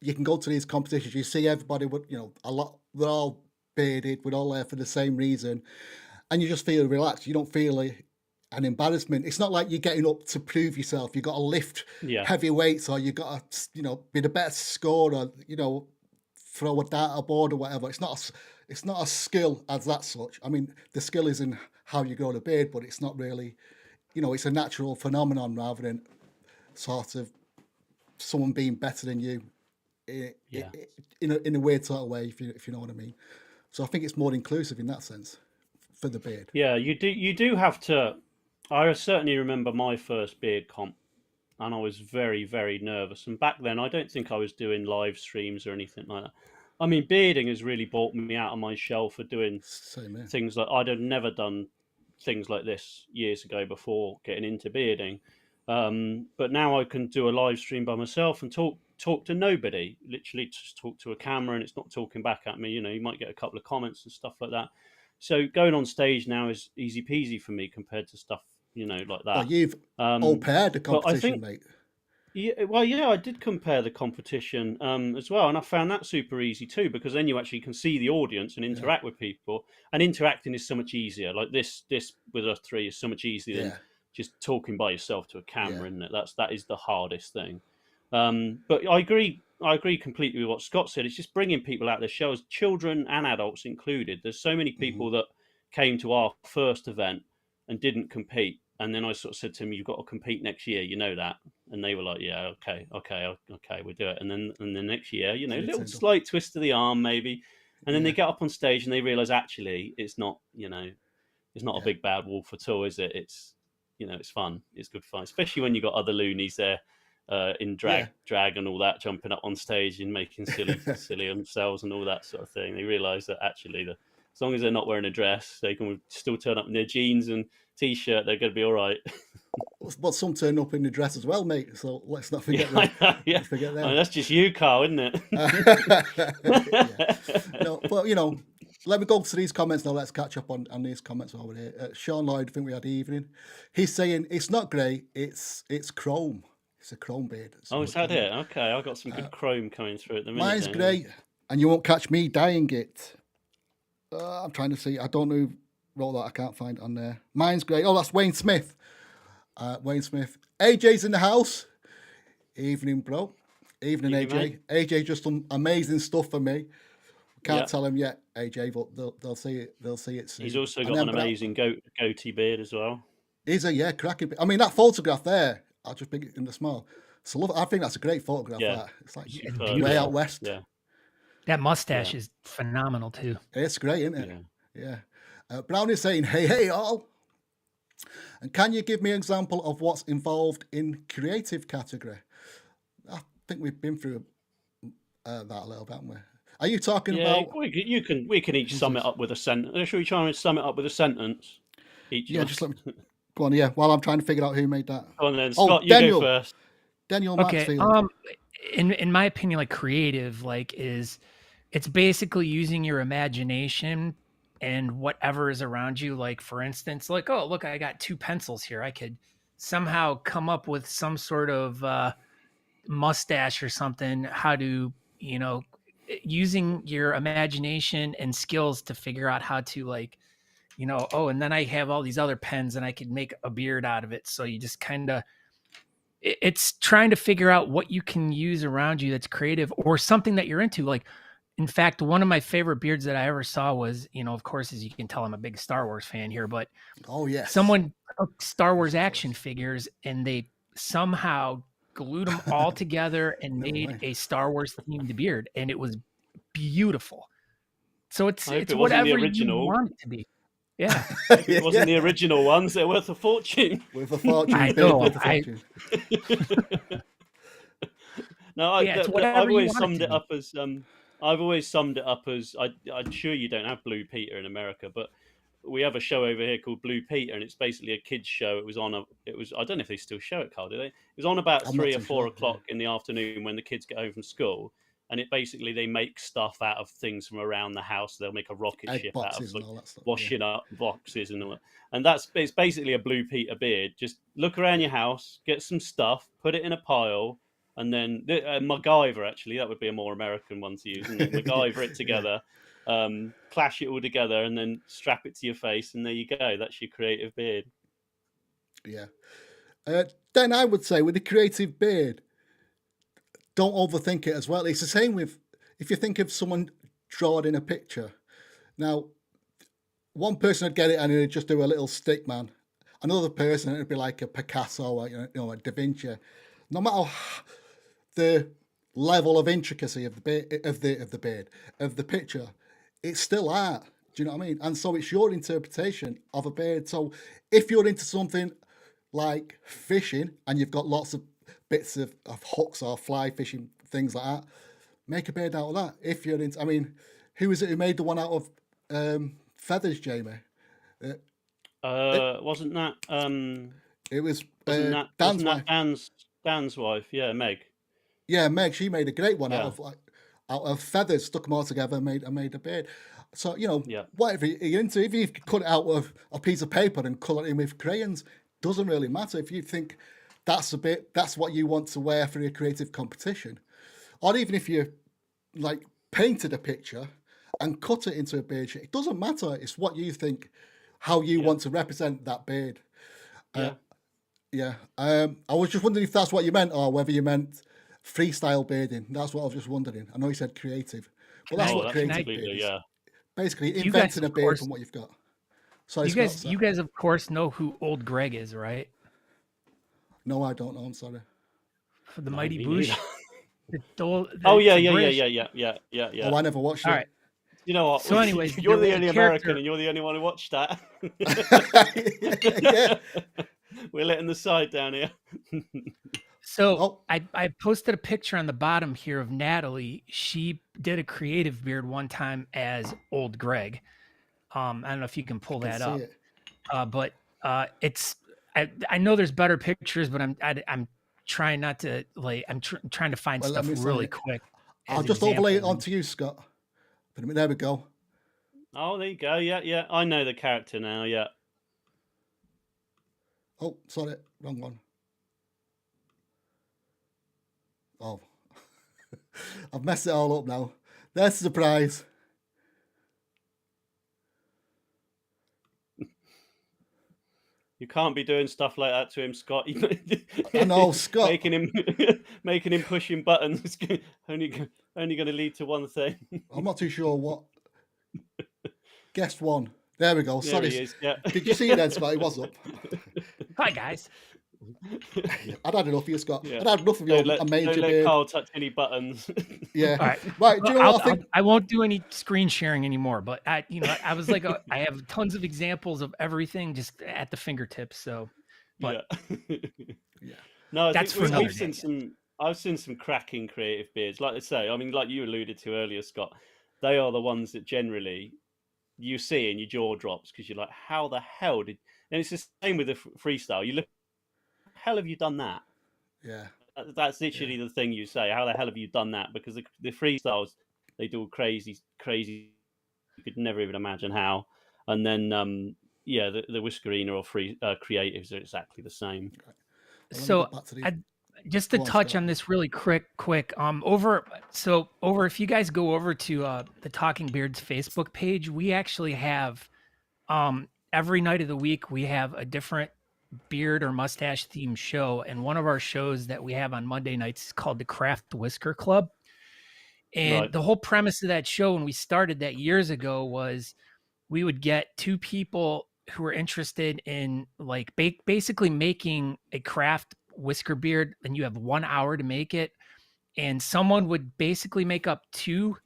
you can go to these competitions, you see everybody with, a lot, they're all bearded, we're all there for the same reason, and you just feel relaxed. You don't feel an embarrassment. It's not like you're getting up to prove yourself. You got to lift heavy weights, or you got to, be the best scorer, throw a dart board or whatever. It's not a skill as that such. I mean, the skill is in how you grow the beard, but it's not really, it's a natural phenomenon rather than sort of someone being better than you in a weird sort of way, if you know what I mean. So I think it's more inclusive in that sense for the beard. Yeah, you do have to. I certainly remember my first beard comp, and I was very, very nervous. And back then, I don't think I was doing live streams or anything like that. I mean, bearding has really brought me out of my shell for doing things like I'd have never done things like this years ago before getting into bearding. But now I can do a live stream by myself and talk to nobody, literally just talk to a camera, and it's not talking back at me. You might get a couple of comments and stuff like that. So going on stage now is easy peasy for me compared to stuff, like that. Well, you've all paired the competition, mate. Yeah, I did compare the competition as well, and I found that super easy too, because then you actually can see the audience and interact with people, and interacting is so much easier. Like this with us three is so much easier than just talking by yourself to a camera, isn't it? That is the hardest thing. But I agree completely with what Scott said. It's just bringing people out of the shows, children and adults included. There's so many people that came to our first event and didn't compete. And then I sort of said to them, "You've got to compete next year, you know that." And they were like, "Yeah, okay, we'll do it." And then next year, a little slight twist of the arm maybe. And then they get up on stage and they realise actually it's not, it's not a big bad wolf at all, is it? It's, it's fun. It's good fun, especially when you've got other loonies there in drag and all that, jumping up on stage and making silly themselves and all that sort of thing. They realise that actually as long as they're not wearing a dress, they can still turn up in their jeans and t-shirt. They're going to be all right. But some turn up in the dress as well, mate. So let's not forget that. Forget that. I mean, that's just you, Carl, isn't it? No, but let me go to these comments now. Let's catch up on these comments over here. Sean Lloyd, I think we had the evening. He's saying it's not grey, it's chrome. It's a chrome beard. Oh, is that it? Okay, I've got some good chrome coming through at the minute. Mine's grey, and you won't catch me dyeing it. I'm trying to see. I don't know wrote that. I can't find it on there. Mine's great. Oh, that's Wayne Smith. Wayne Smith. AJ's in the house. Evening, bro. Evening, Evening, AJ. AJ just done amazing stuff for me. Can't tell him yet, AJ, but they'll see it. They'll see it soon. He's also got an amazing goatee beard as well. He's a cracking. I mean, that photograph there. I'll just bring it in the small. So I think that's a great photograph. Yeah. That. It's like Way out west. Yeah. That mustache is phenomenal too. It's great, isn't it? Yeah. Brownie's saying, hey, all. And can you give me an example of what's involved in creative category? I think we've been through that a little bit, haven't we? Are you talking about? We can each sum it up with a sentence. Should we try and sum it up with a sentence? Just let me go on. Yeah, while I'm trying to figure out who made that. Go on then, Scott. You Daniel. go first. Daniel Okay. Maxfield. In my opinion, like creative, like it's basically using your imagination and whatever is around you. Like for instance, like, oh look, I got 2 pencils here. I could somehow come up with some sort of mustache or something. How to, using your imagination and skills to figure out how to like, and then I have all these other pens and I could make a beard out of it. So you just kind of, it's trying to figure out what you can use around you that's creative or something that you're into. Like, in fact, one of my favorite beards that I ever saw was, of course, as you can tell, I'm a big Star Wars fan here, but someone took Star Wars action figures and they somehow glued them all together and made a Star Wars themed beard, and it was beautiful. So it's whatever you want it to be. Yeah. If it wasn't the original ones, they're worth a fortune. With a fortune. I know. I've always summed it up as I'm sure you don't have Blue Peter in America, but we have a show over here called Blue Peter, and it's basically a kids show. I don't know if they still show it, Carl, do they? It was on about 3 or 4 o'clock in the afternoon when the kids get home from school. And it basically, they make stuff out of things from around the house. They'll make a rocket ship out of washing up boxes and all that. And it's basically a Blue Peter beard. Just look around your house, get some stuff, put it in a pile, and then MacGyver, actually, that would be a more American one to use. MacGyver it together, clash it all together, and then strap it to your face, and there you go. That's your creative beard. Yeah. Then I would say with the creative beard, don't overthink it as well. It's the same with, if you think of someone drawing in a picture. Now, one person would get it and he'd just do a little stick man. Another person, it'd be like a Picasso or a Da Vinci. No matter the level of intricacy of the picture, it's still art. Do you know what I mean? And so it's your interpretation of a beard. So if you're into something like fishing and you've got lots of bits of hooks or fly fishing, things like that, make a beard out of that. If you're into, who is it who made the one out of feathers, Jamie? Wasn't that it was Dan's wife? Yeah, Meg. Yeah, Meg. She made a great one out of feathers, stuck them all together, made a beard. So whatever you're into, if you cut it out of a piece of paper and colour it in with crayons, doesn't really matter. If you think that's what you want to wear for your creative competition, or even if you like painted a picture and cut it into a beard shape, it doesn't matter. It's what you think, how you want to represent that beard. I was just wondering if that's what you meant, or whether you meant freestyle bearding. That's what I was just wondering. I know you said creative, but that's what creative beard is. Yeah. Basically, inventing a beard from what you've got. Sorry, you guys, of course, know who Old Greg is, right? No, I don't know. I'm sorry. For the Mighty Boosh. Yeah. Oh, I never watched it. All right. You know what? So, anyways, you're the only American, and you're the only one who watched that. We're letting the side down here. So I posted a picture on the bottom here of Natalie. She did a creative beard one time as Old Greg. I don't know if you can pull that up. But it's I know there's better pictures, but I'm trying not to trying to find stuff really quick. I'll just overlay it onto you, Scott. There we go. Oh, there you go. Yeah. I know the character now. Yeah. Oh, sorry, wrong one. Oh, I've messed it all up now. There's the surprise. You can't be doing stuff like that to him, Scott. I know, Scott. making him pushing buttons is only going to lead to one thing. I'm not too sure what. Guest one. There we go. There Sorry. he is, yeah. Did you see it then, Scott? It was up. Hi, guys. I'd had enough of you, Scott. Yeah. I'd had enough of your major don't let beard. Carl touch any buttons. Yeah. All right. Right. Do you know what I think? I won't do any screen sharing anymore. But I was like, I have tons of examples of everything just at the fingertips. So, but Yeah. No, that's for another day. I've seen some cracking creative beards. Like I say, I mean, like you alluded to earlier, Scott, they are the ones that generally you see and your jaw drops because you're like, how the hell did? And it's the same with the freestyle. You look, hell have you done that? Yeah. That's literally the thing you say. How the hell have you done that? Because the freestyles, they do crazy. You could never even imagine how. And then, the Whiskerina or free creatives are exactly the same. So just to touch on this really quick, over if you guys go over to the Talking Beards Facebook page, we actually have every night of the week we have a different beard or mustache themed show, and one of our shows that we have on Monday nights is called the Craft Whisker Club. And the whole premise of that show when we started that years ago was we would get two people who were interested in like basically making a craft whisker beard, and you have 1 hour to make it, and someone would basically make up two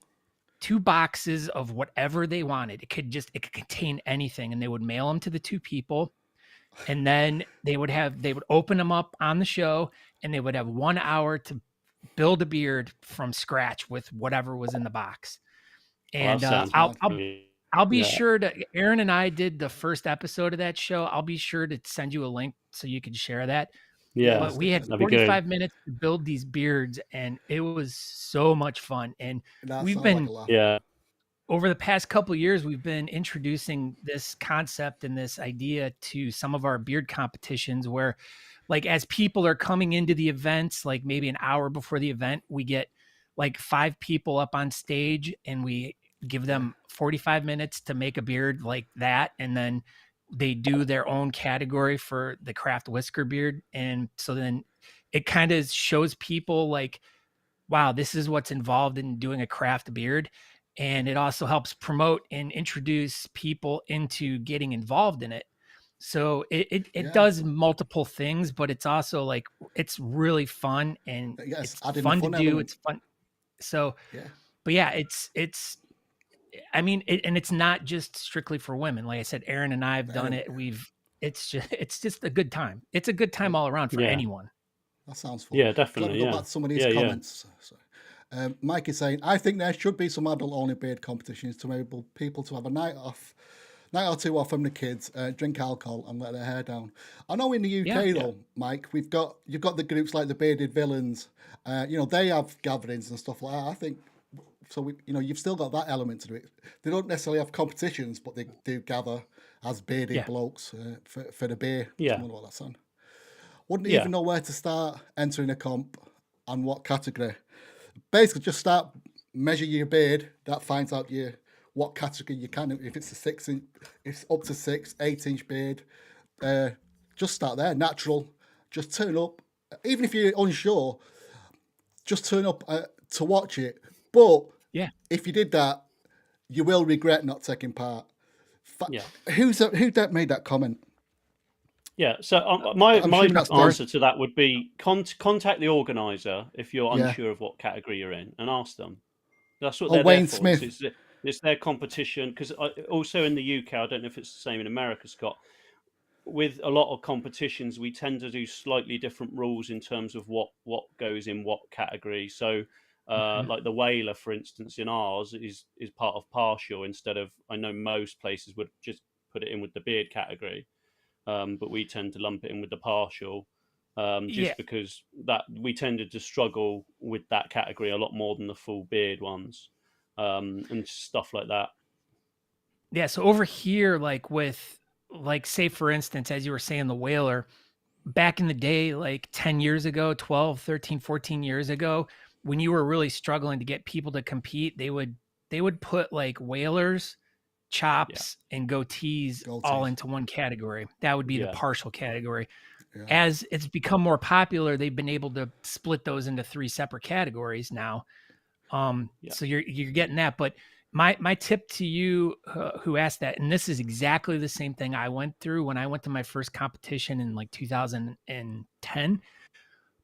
boxes of whatever they wanted. It could contain anything, and they would mail them to the two people, and then they would open them up on the show, and they would have 1 hour to build a beard from scratch with whatever was in the box. And I'll be sure to. Aaron and I did the first episode of that show. I'll be sure to send you a link so you can share that. Yeah, but we had 45 minutes to build these beards, and it was so much fun. And we've been over the past couple of years, we've been introducing this concept and this idea to some of our beard competitions where, like, as people are coming into the events, like maybe an hour before the event, we get like 5 people up on stage and we give them 45 minutes to make a beard like that. And then they do their own category for the craft whisker beard. And so then it kind of shows people like, wow, this is what's involved in doing a craft beard. And it also helps promote and introduce people into getting involved in it. So it does multiple things, but it's also like, it's really fun and it's fun to do. Element. It's fun. So, but yeah, it's, I mean, and it's not just strictly for women. Like I said, Aaron and I have done it. It's just a good time. It's a good time all around for anyone. That sounds fun. Yeah, definitely. Go back to some of these comments. Yeah. Mike is saying, I think there should be some adult-only beard competitions to enable people to have a night or two off from the kids, drink alcohol and let their hair down. I know in the UK though, Mike, you've got the groups like the Bearded Villains. They have gatherings and stuff like that. I think. So you've still got that element to it. They don't necessarily have competitions, but they do gather as bearded blokes for the beer. Yeah. I don't know what that's on. Wouldn't even know where to start entering a comp and what category. Basically, just measure your beard. That finds out what category you can. If it's it's up to 8-inch beard. Just start there, natural. Just turn up, even if you're unsure. Just turn up to watch it. But if you did that, you will regret not taking part. Who that made that comment? Yeah, so my answer to that would be contact the organizer if you're unsure of what category you're in and ask them. That's what they're Wayne there for. Smith. It's their competition, because also in the UK, I don't know if it's the same in America, Scott, with a lot of competitions, we tend to do slightly different rules in terms of what goes in what category. So like the Whaler, for instance, in ours is part of partial instead of, I know most places would just put it in with the beard category. But we tend to lump it in with the partial, because that we tended to struggle with that category a lot more than the full beard ones, and stuff like that. Yeah. So over here, say for instance, as you were saying, the Whaler, back in the day, like 10 years ago, 12, 13, 14 years ago, when you were really struggling to get people to compete, they would put like Whalers chops, and goatees all into one category. That would be the partial category. Yeah. As it's become more popular, they've been able to split those into 3 separate categories now. So you're getting that. But my tip to you who asked that, and this is exactly the same thing I went through when I went to my first competition in like 2010.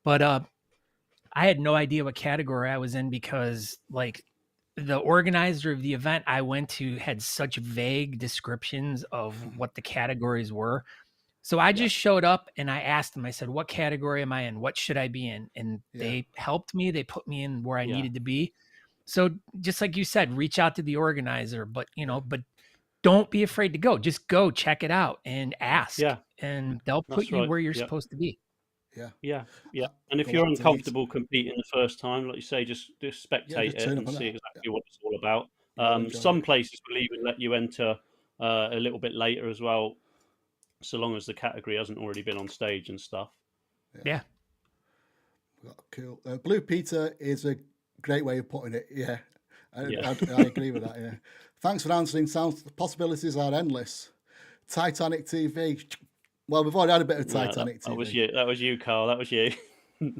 But I had no idea what category I was in because like the organizer of the event I went to had such vague descriptions of what the categories were. So I just showed up and I asked them, I said, what category am I in? What should I be in? And they helped me. They put me in where I needed to be. So just like you said, reach out to the organizer, but but don't be afraid to go. Just go check it out and ask. And they'll put you where you're supposed to be. Yeah. And if you're uncomfortable competing the first time, like you say, just spectate it and see exactly what it's all about. Some places will even let you enter a little bit later as well, so long as the category hasn't already been on stage and stuff. Yeah. Cool. Blue Peter is a great way of putting it. Yeah. I agree with that. Yeah. Thanks for answering. Sounds the possibilities are endless. Titanic TV. Well, we've already had a bit of Titanic TV. That was you, Carl. That was you.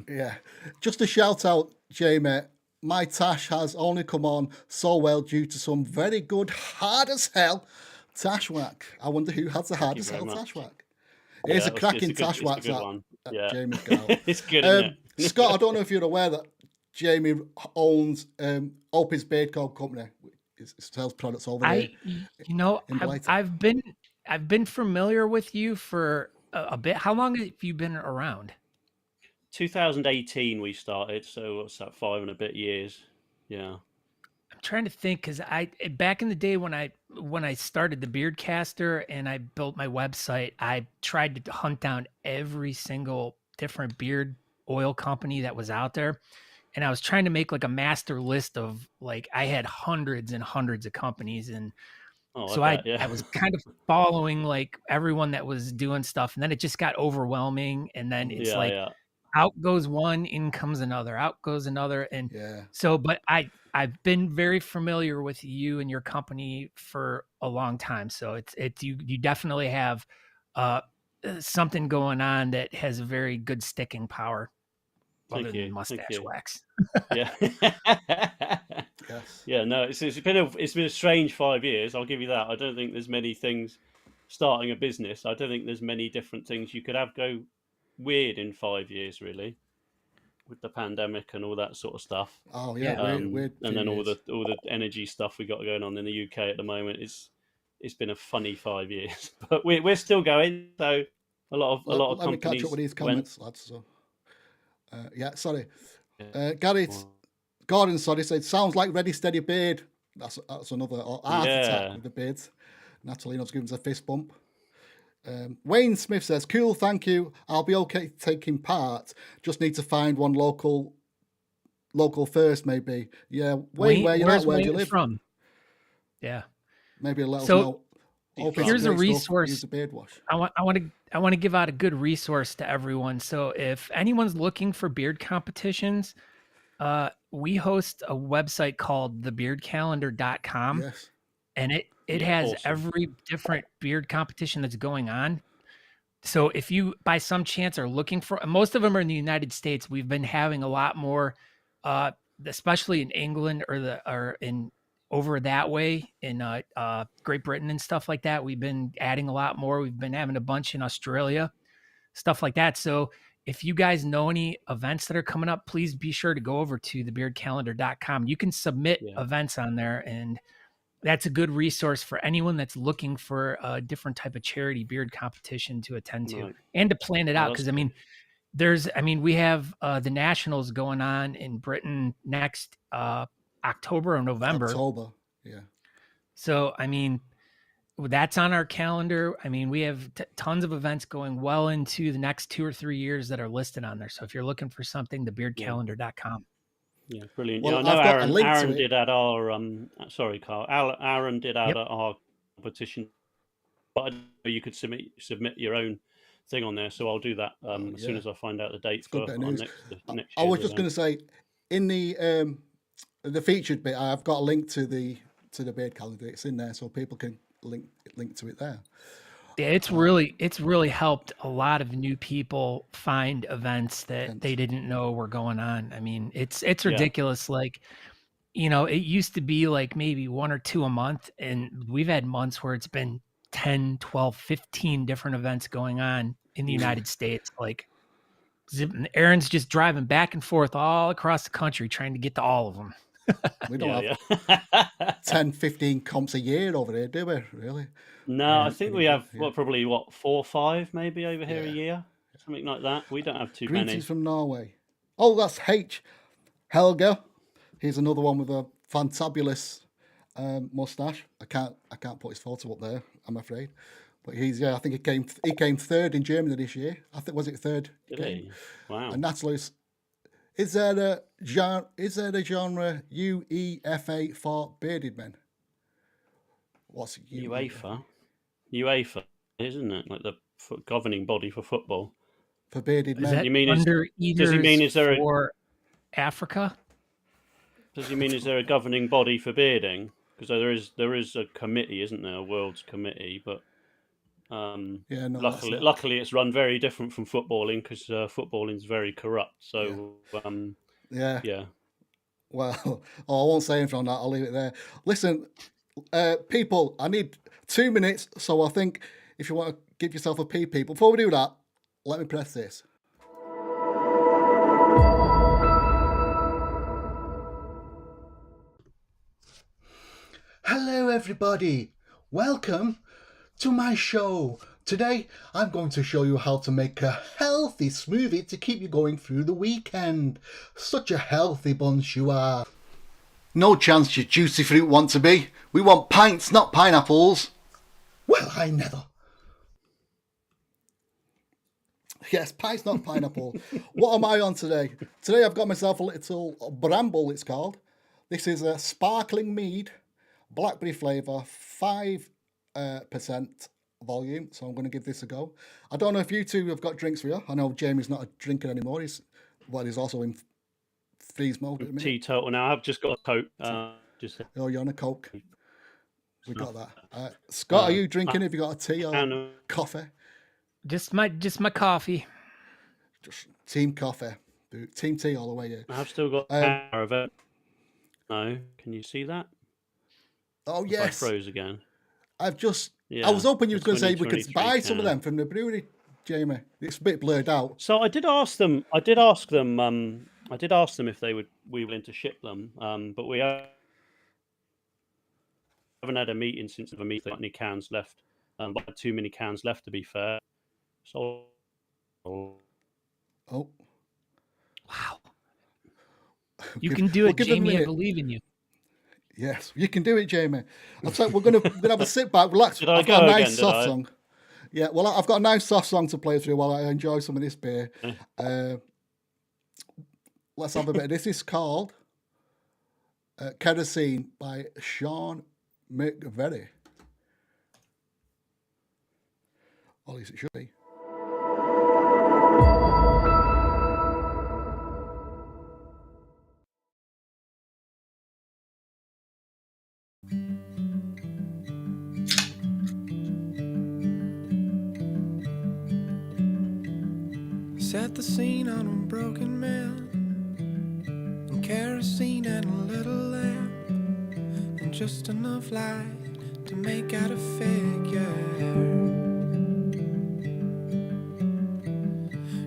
Yeah. Just a shout out, Jamie. My Tash has only come on so well due to some very good hard as hell Tash whack. I wonder who has the hard as hell Tash whack. It's a cracking Tash whack that Jamie's got. It's good, isn't it? Scott, I don't know if you're aware that Jamie owns Opie's Beard Co. company. It sells products over there. I've been familiar with you for a bit. How long have you been around? 2018 we started, so what's that, 5 and a bit years? Yeah. I'm trying to think because back in the day when I started the Beardcaster and I built my website, I tried to hunt down every single different beard oil company that was out there. And I was trying to make like a master list of like, I had hundreds and hundreds of companies. And I was kind of following like everyone that was doing stuff. And then it just got overwhelming. And then it's out goes one, in comes another, out goes another. And so, but I've been very familiar with you and your company for a long time. So you definitely have something going on that has a very good sticking power. Other than mustache wax. Yeah. Yeah, no, it's been a strange 5 years, I'll give you that. I don't think there's many things starting a business. I don't think there's many different things you could have go weird in 5 years, really, with the pandemic and all that sort of stuff. Oh yeah, weird and then all the energy stuff we got going on in the UK at the moment. It's been a funny 5 years, but we're still going. So a lot of companies. Let me catch up with these comments, lads. So. Sorry. Gordon, said, sounds like Ready Steady Beard. That's another art attack with the beards. Natalino's giving us a fist bump. Wayne Smith says, cool, thank you. I'll be okay taking part. Just need to find one local first, maybe. Yeah, Wayne, where you at? Where do you live? From? Yeah. Maybe let us know. Here's a resource. Use the beard wash. I want to give out a good resource to everyone. So if anyone's looking for beard competitions, we host a website called thebeardcalendar.com. Yes. And it has every different beard competition that's going on. So if you by some chance are looking for, most of them are in the United States. We've been having a lot more, especially in England or in over that way in Great Britain and stuff like that. We've been adding a lot more. We've been having a bunch in Australia, stuff like that. So if you guys know any events that are coming up, please be sure to go over to thebeardcalendar.com. You can submit events on there, and that's a good resource for anyone that's looking for a different type of charity beard competition to attend to and to plan it out. Because we have the nationals going on in Britain next October or November. Yeah. So, that's on our calendar. We have tons of events going well into the next 2 or 3 years that are listed on there. So if you're looking for something, thebeardcalendar.com. Yeah, brilliant. Well, I know Aaron did add our sorry, Carl. Aaron did add our competition, but you could submit your own thing on there. So I'll do that as soon as I find out the dates for our next I was just going to say, in the featured bit, I've got a link to the to the beard calendar. It's in there, so people can link to it there. Yeah, it's really helped a lot of new people find events that they didn't know were going on. I mean, it's ridiculous. Like, it used to be like maybe 1 or 2 a month, and we've had months where it's been 10, 12, 15 different events going on in the United States. Like, Aaron's just driving back and forth all across the country trying to get to all of them. We don't have 10, 15 comps a year over here, do we? Really? No, I think we have probably 4 or 5 maybe over here a year, something like that. We don't have too many. Greetings from Norway. Oh, that's H. Helga. He's another one with a fantabulous mustache. I can't put his photo up there, I'm afraid. But I think he came third in Germany this year. I think was it third? Really? Wow. And Natalie's. Is there a genre UEFA for bearded men? What's UEFA? UEFA, isn't it? Like the governing body for football. For bearded men. Does he mean is there for Africa? Does he mean is there a governing body for bearding? Because there is a committee, isn't there? A world's committee, but luckily it's run very different from footballing because footballing is very corrupt. So yeah. Well, I won't say anything on that. I'll leave it there. Listen, people, I need 2 minutes, so I think if you want to give yourself a pee, before we do that, let me press this. Hello, everybody. Welcome to my show. Today, I'm going to show you how to make a healthy smoothie to keep you going through the weekend. Such a healthy bunch you are. No chance you juicy fruit want to be. We want pints, not pineapples. Well, I never. Yes, pints, not pineapple. What am I on today? Today I've got myself a little bramble, it's called. This is a sparkling mead, blackberry flavour, 5% volume, so I'm going to give this a go. I don't know if you two have got drinks for you. I know Jamie's not a drinker anymore. He's also in freeze mode at the minute. Teetotal now. I've just got a Coke. Oh, you're on a Coke. We got that. Scott, are you drinking? Have you got a tea or coffee? Just my coffee. Just team coffee. Team tea all the way, yeah. I've still got power of it. No, can you see that? Oh, yes. I froze again. I was hoping you were going to say we could buy some of them from the brewery, Jamie. It's a bit blurred out. So I did ask them if they would be willing to ship them, but we haven't had a meeting since the meeting. Got any cans left? But too many cans left, to be fair. So. Oh. Wow. You can do it, Jamie. I believe in you. Yes, you can do it, Jamie. I'm saying we're gonna have a sit back, relax. I've got a nice soft song. Yeah, well, I've got a nice soft song to play through while I enjoy some of this beer. Let's have a bit. This is called Kerosene by Sean McVery. Or at least it should be. Set the scene on a broken man, and kerosene and a little lamp, and just enough light to make out a figure.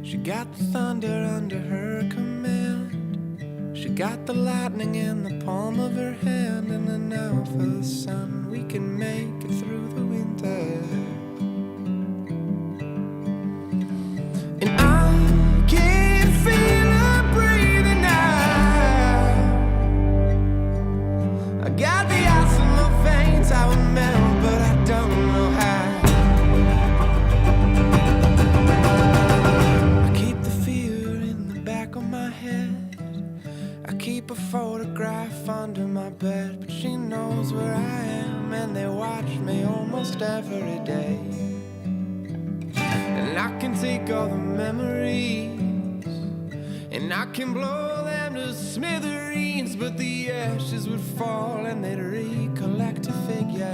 She got the thunder under her command, she got the lightning in the palm of her hand, and then now for the sun we can make it through the winter. Under my bed, but she knows where I am, and they watch me almost every day. And I can take all the memories, and And I can blow them to smithereens, but the ashes would fall and they'd recollect a figure.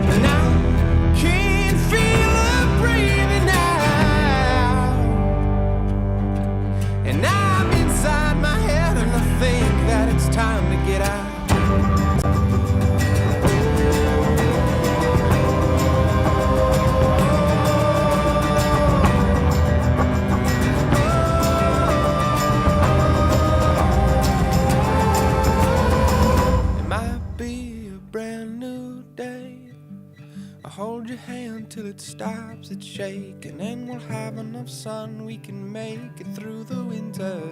And I can feel her breathing now. And I'm inside my head and I think that it's time to get out. Hold your hand till it stops its shaking, and we'll have enough sun we can make it through the winter.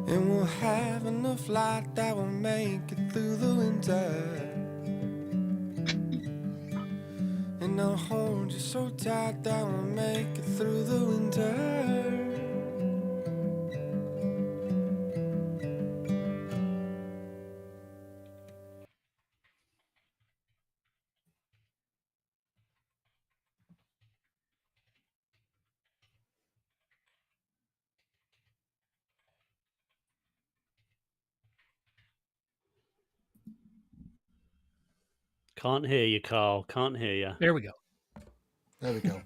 And we'll have enough light that will make it through the winter. And I'll hold you so tight that we'll make it through the winter. Can't hear you, Carl. Can't hear you. There we go. There we go.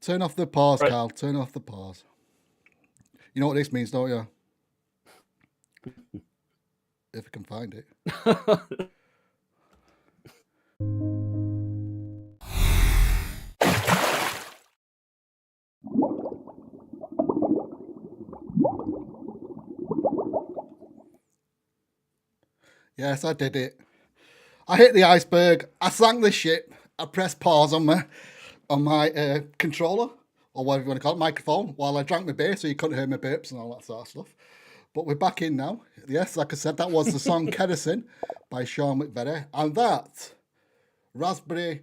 Turn off the pause, right. Carl. Turn off the pause. You know what this means, don't you? If I can find it. Yes, I did it. I hit the iceberg. I sank the ship. I pressed pause on my controller, or whatever you want to call it, microphone, while I drank my beer, so you couldn't hear my burps and all that sort of stuff. But we're back in now. Yes, like I said, that was the song Kerosene by Sean McVeigh. And that raspberry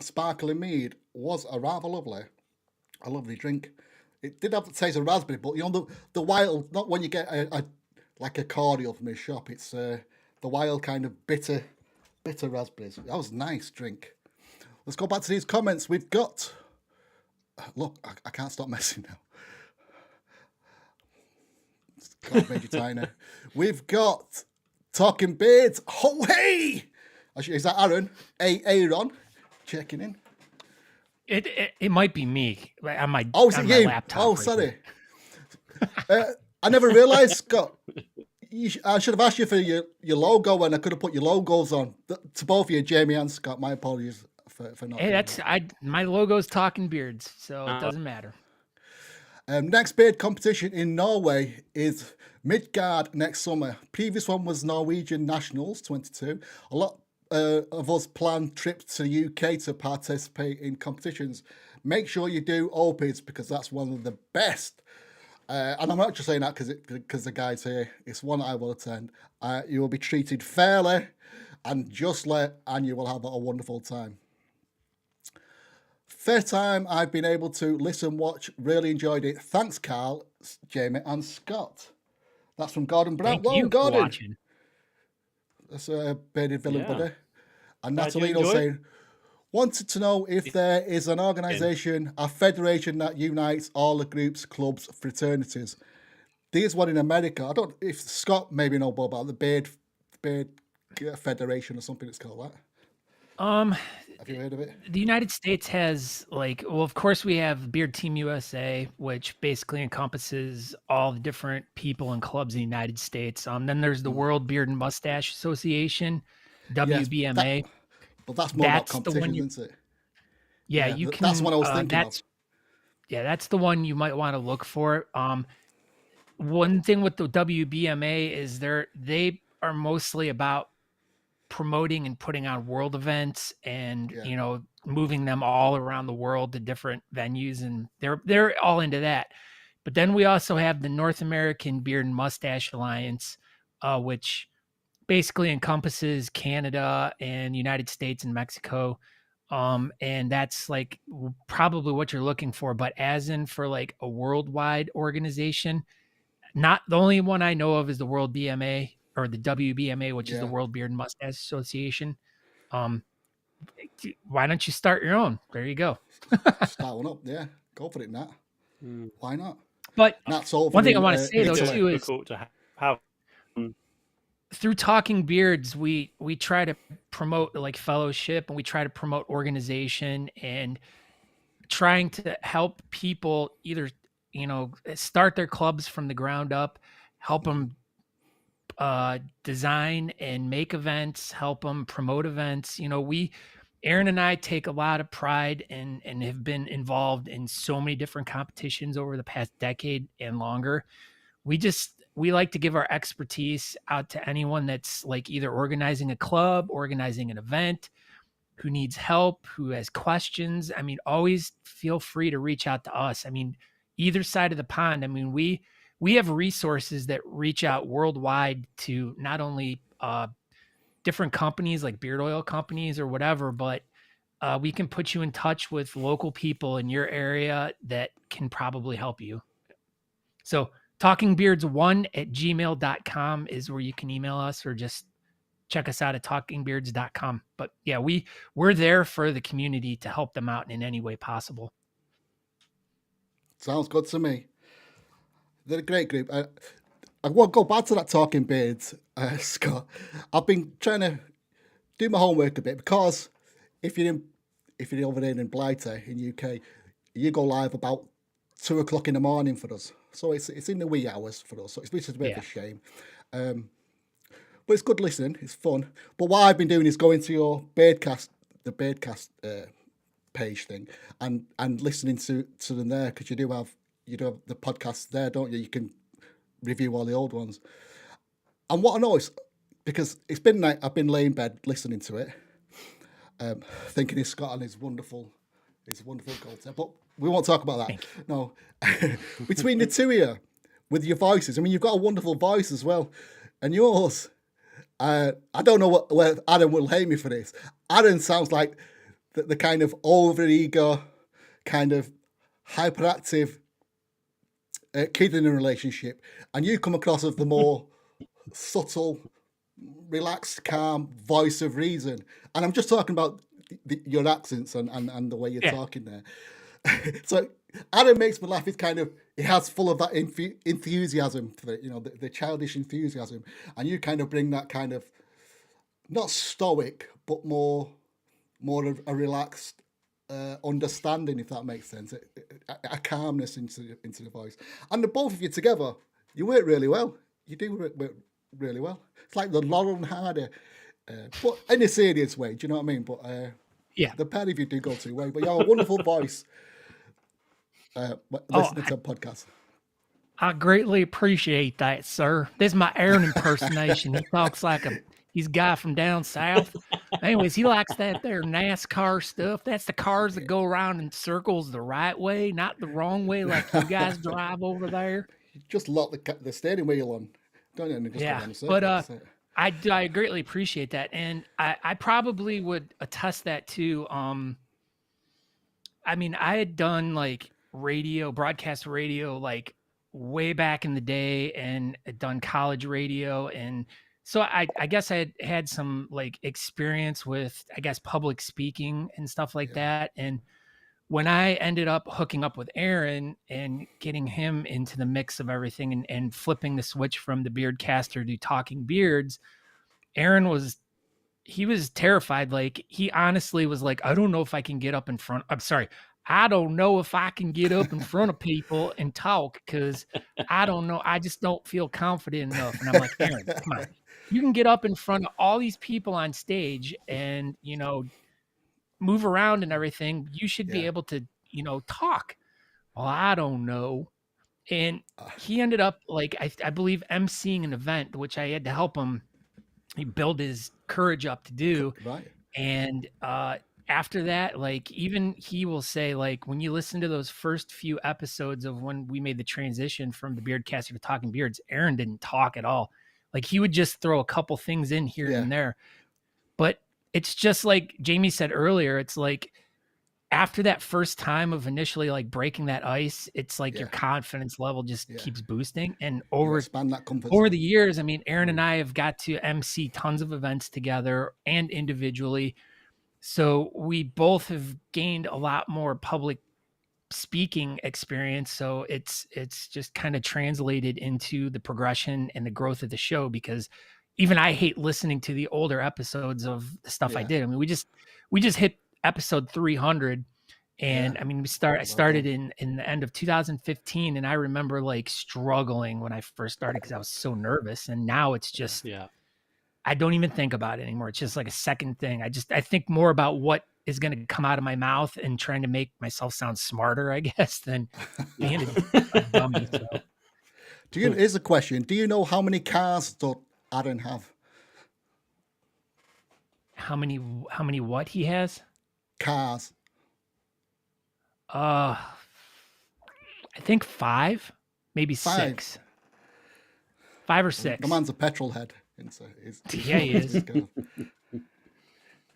sparkling mead was a rather lovely drink. It did have the taste of raspberry, but you know, the wild, not when you get a cordial from a shop, it's the wild kind of bitter raspberries. That was a nice drink. Let's go back to these comments. We've got... Look, I can't stop messing now. God made you tiny. We've got Talking Beards. Oh, hey! Is that Aaron? Aaron checking in. It might be me on my laptop. Oh, sorry. I never realised, Scott. I should have asked you for your logo, and I could have put your logos on. To both of you, Jamie and Scott, my apologies for not. Hey, my logo's Talking Beards, so it doesn't matter. Next beard competition in Norway is Midgard next summer. Previous one was Norwegian Nationals 22. A lot of us plan trips to the UK to participate in competitions. Make sure you do Opie's, because that's one of the best. And I'm not just saying that because the guy's here. It's one I will attend. You will be treated fairly and justly, and you will have a wonderful time. First time I've been able to listen, watch, really enjoyed it. Thanks, Carl, Jamie, and Scott. That's from Gordon Brown. Thank you Gordon. For watching. That's a Bearded Villain buddy. And Natalino saying, wanted to know if there is an organisation, a federation that unites all the groups, clubs, fraternities. There's one in America. I don't, if Scott maybe know more about the Beard Federation or something it's called that. Have you heard of it? The United States has of course we have Beard Team USA, which basically encompasses all the different people and clubs in the United States. Then there's the World Beard and Mustache Association, WBMA. Yes, but that's more about competition, isn't it? Yeah, you can. That's what I was thinking of. Yeah, that's the one you might want to look for. One thing with the WBMA is they are mostly about promoting and putting on world events and moving them all around the world to different venues, and they're all into that. But then we also have the North American Beard and Mustache Alliance, which basically encompasses Canada and United States and Mexico. And that's probably what you're looking for, but as in for a worldwide organization, not the only one I know of is the World BMA. or the WBMA, which is the World Beard and Mustache Association. Why don't you start your own? There you go. Start one up. Yeah, go for it, Nat. Why not? But Nat's over one thing I want to say though Italy. too is difficult to have. through Talking Beards, we try to promote like fellowship, and we try to promote organization and trying to help people either, start their clubs from the ground up, help them design and make events, help them promote events. Aaron and I take a lot of pride and have been involved in so many different competitions over the past decade and longer. We like to give our expertise out to anyone that's like either organizing a club, organizing an event, who needs help, who has questions. I mean, always feel free to reach out to us. I mean, either side of the pond. I mean, we have resources that reach out worldwide to not only different companies like beard oil companies or whatever, but we can put you in touch with local people in your area that can probably help you. So talkingbeards1@gmail.com is where you can email us, or just check us out at talkingbeards.com. But yeah, we're there for the community to help them out in any way possible. Sounds good to me. They're a great group. I want to go back to that Talking Beards, Scott. I've been trying to do my homework a bit, because if you're over there in Blighter in UK, you go live about 2:00 in the morning for us. So it's in the wee hours for us. So which is a bit of a shame. But it's good listening. It's fun. But what I've been doing is going to your Beardcast page thing, and listening to them there, because you do have the podcast there, don't you? You can review all the old ones. And what I noticed, because it's been like I've been laying in bed listening to it, thinking of Scott and his wonderful goatee. But we won't talk about that. No. Between the two of you, with your voices, I mean, you've got a wonderful voice as well, and yours. I don't know where Adam will hate me for this. Adam sounds like the kind of over-ego, kind of hyperactive kid in a relationship, and you come across as the more subtle, relaxed, calm voice of reason. And I'm just talking about your accents and the way you're talking there. So Adam makes me laugh. It's kind of, he has full of that enthusiasm for the childish enthusiasm, and you kind of bring that kind of not stoic but more of a relaxed understanding, if that makes sense, a calmness into the voice. And the both of you together, you work really well. You do work really well. It's like the Laurel and Hardy, but in a serious way. Do you know what I mean? But the pair of you do go two ways. But you have a wonderful voice. Listening to a podcast. I greatly appreciate that, sir. This is my Aaron impersonation. He talks like he's a guy from down south. Anyways, he likes that there NASCAR stuff. That's the cars that go around in circles the right way, not the wrong way like you guys drive over there. You just lock the steering wheel on, don't you? And just go down the circle. But I greatly appreciate that, and I probably would attest that too. I mean, I had done like broadcast radio, like way back in the day, and had done college radio, and so I guess I had some like experience with, I guess, public speaking and stuff like that. And when I ended up hooking up with Aaron and getting him into the mix of everything, and flipping the switch from the Beardcaster to Talking Beards, Aaron was terrified. Like, he honestly was like, I don't know if I can get up in front. I don't know if I can get up in front of people and talk, because I don't know. I just don't feel confident enough. And I'm like, Aaron, come on. You can get up in front of all these people on stage and, move around and everything. You should be able to, talk. Well, I don't know. And he ended up, like, I believe, emceeing an event, which I had to help him. He built his courage up to do. Right. And after that, like, even he will say, like, when you listen to those first few episodes of when we made the transition from the Beardcaster to Talking Beards, Aaron didn't talk at all. Like, he would just throw a couple things in here and there. But it's just like Jamie said earlier, it's like after that first time of initially like breaking that ice, it's like your Yeah. confidence level just keeps boosting. And You expand that comfort over zone. the years, I mean, Aaron and I have got to MC tons of events together and individually. So we both have gained a lot more public speaking experience. So it's just kind of translated into the progression and the growth of the show, because even I hate listening to the older episodes of the stuff I did. I mean, we just hit episode 300. And I mean, I started in the end of 2015, and I remember like struggling when I first started because I was so nervous. And now it's just, I don't even think about it anymore. It's just like a second thing. I think more about what is going to come out of my mouth and trying to make myself sound smarter, I guess, than being a dummy. So. Here's a question. Do you know how many cars does Aaron have? How many what he has? Cars. I think 5, maybe 6. 5 or 6. The man's a petrol head. Yeah, he is.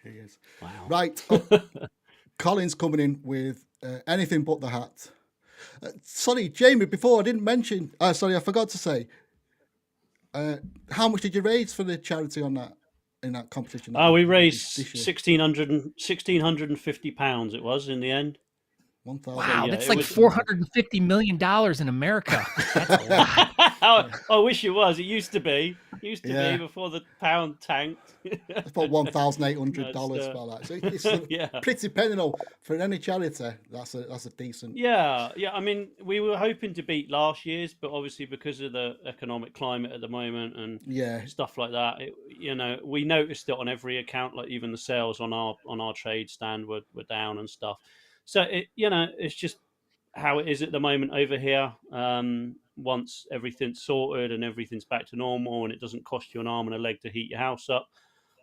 He is. Wow. Right. Colin's coming in with anything but the hat. Sorry, Jamie, before I didn't mention, sorry, I forgot to say, how much did you raise for the charity in that competition? We raised £1,650 it was in the end. Wow, that's like $450 million in America. That's a lot. I wish it was. It used to be. Be before the pound tanked. That's about $1,800 for that. So it's pretty penny though for any charity. That's a decent. Yeah. I mean, we were hoping to beat last year's, but obviously because of the economic climate at the moment and stuff like that, we noticed it on every account. Like even the sales on our trade stand were down and stuff. So it's just how it is at the moment over here. Once everything's sorted and everything's back to normal and it doesn't cost you an arm and a leg to heat your house up,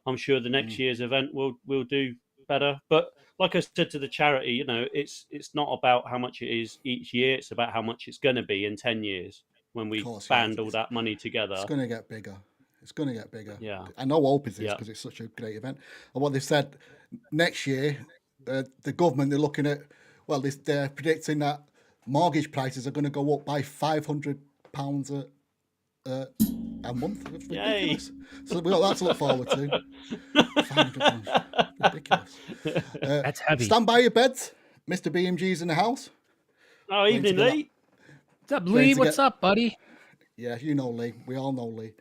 I'm sure the next year's event will do better. But like I said to the charity, it's not about how much it is each year. It's about how much it's going to be in 10 years when we band all that money together. It's going to get bigger. Yeah. I know Opie's is because it's such a great event. And what they said next year, the government, they're looking at, they're predicting that mortgage prices are going to go up by £500 a month. It's ridiculous. So we've got that to look forward to. £500. Ridiculous. That's heavy. Stand by your beds. Mr. BMG's in the house. Oh, evening, Lee. What's up, Lee? What's up, buddy? Yeah, you know Lee. We all know Lee.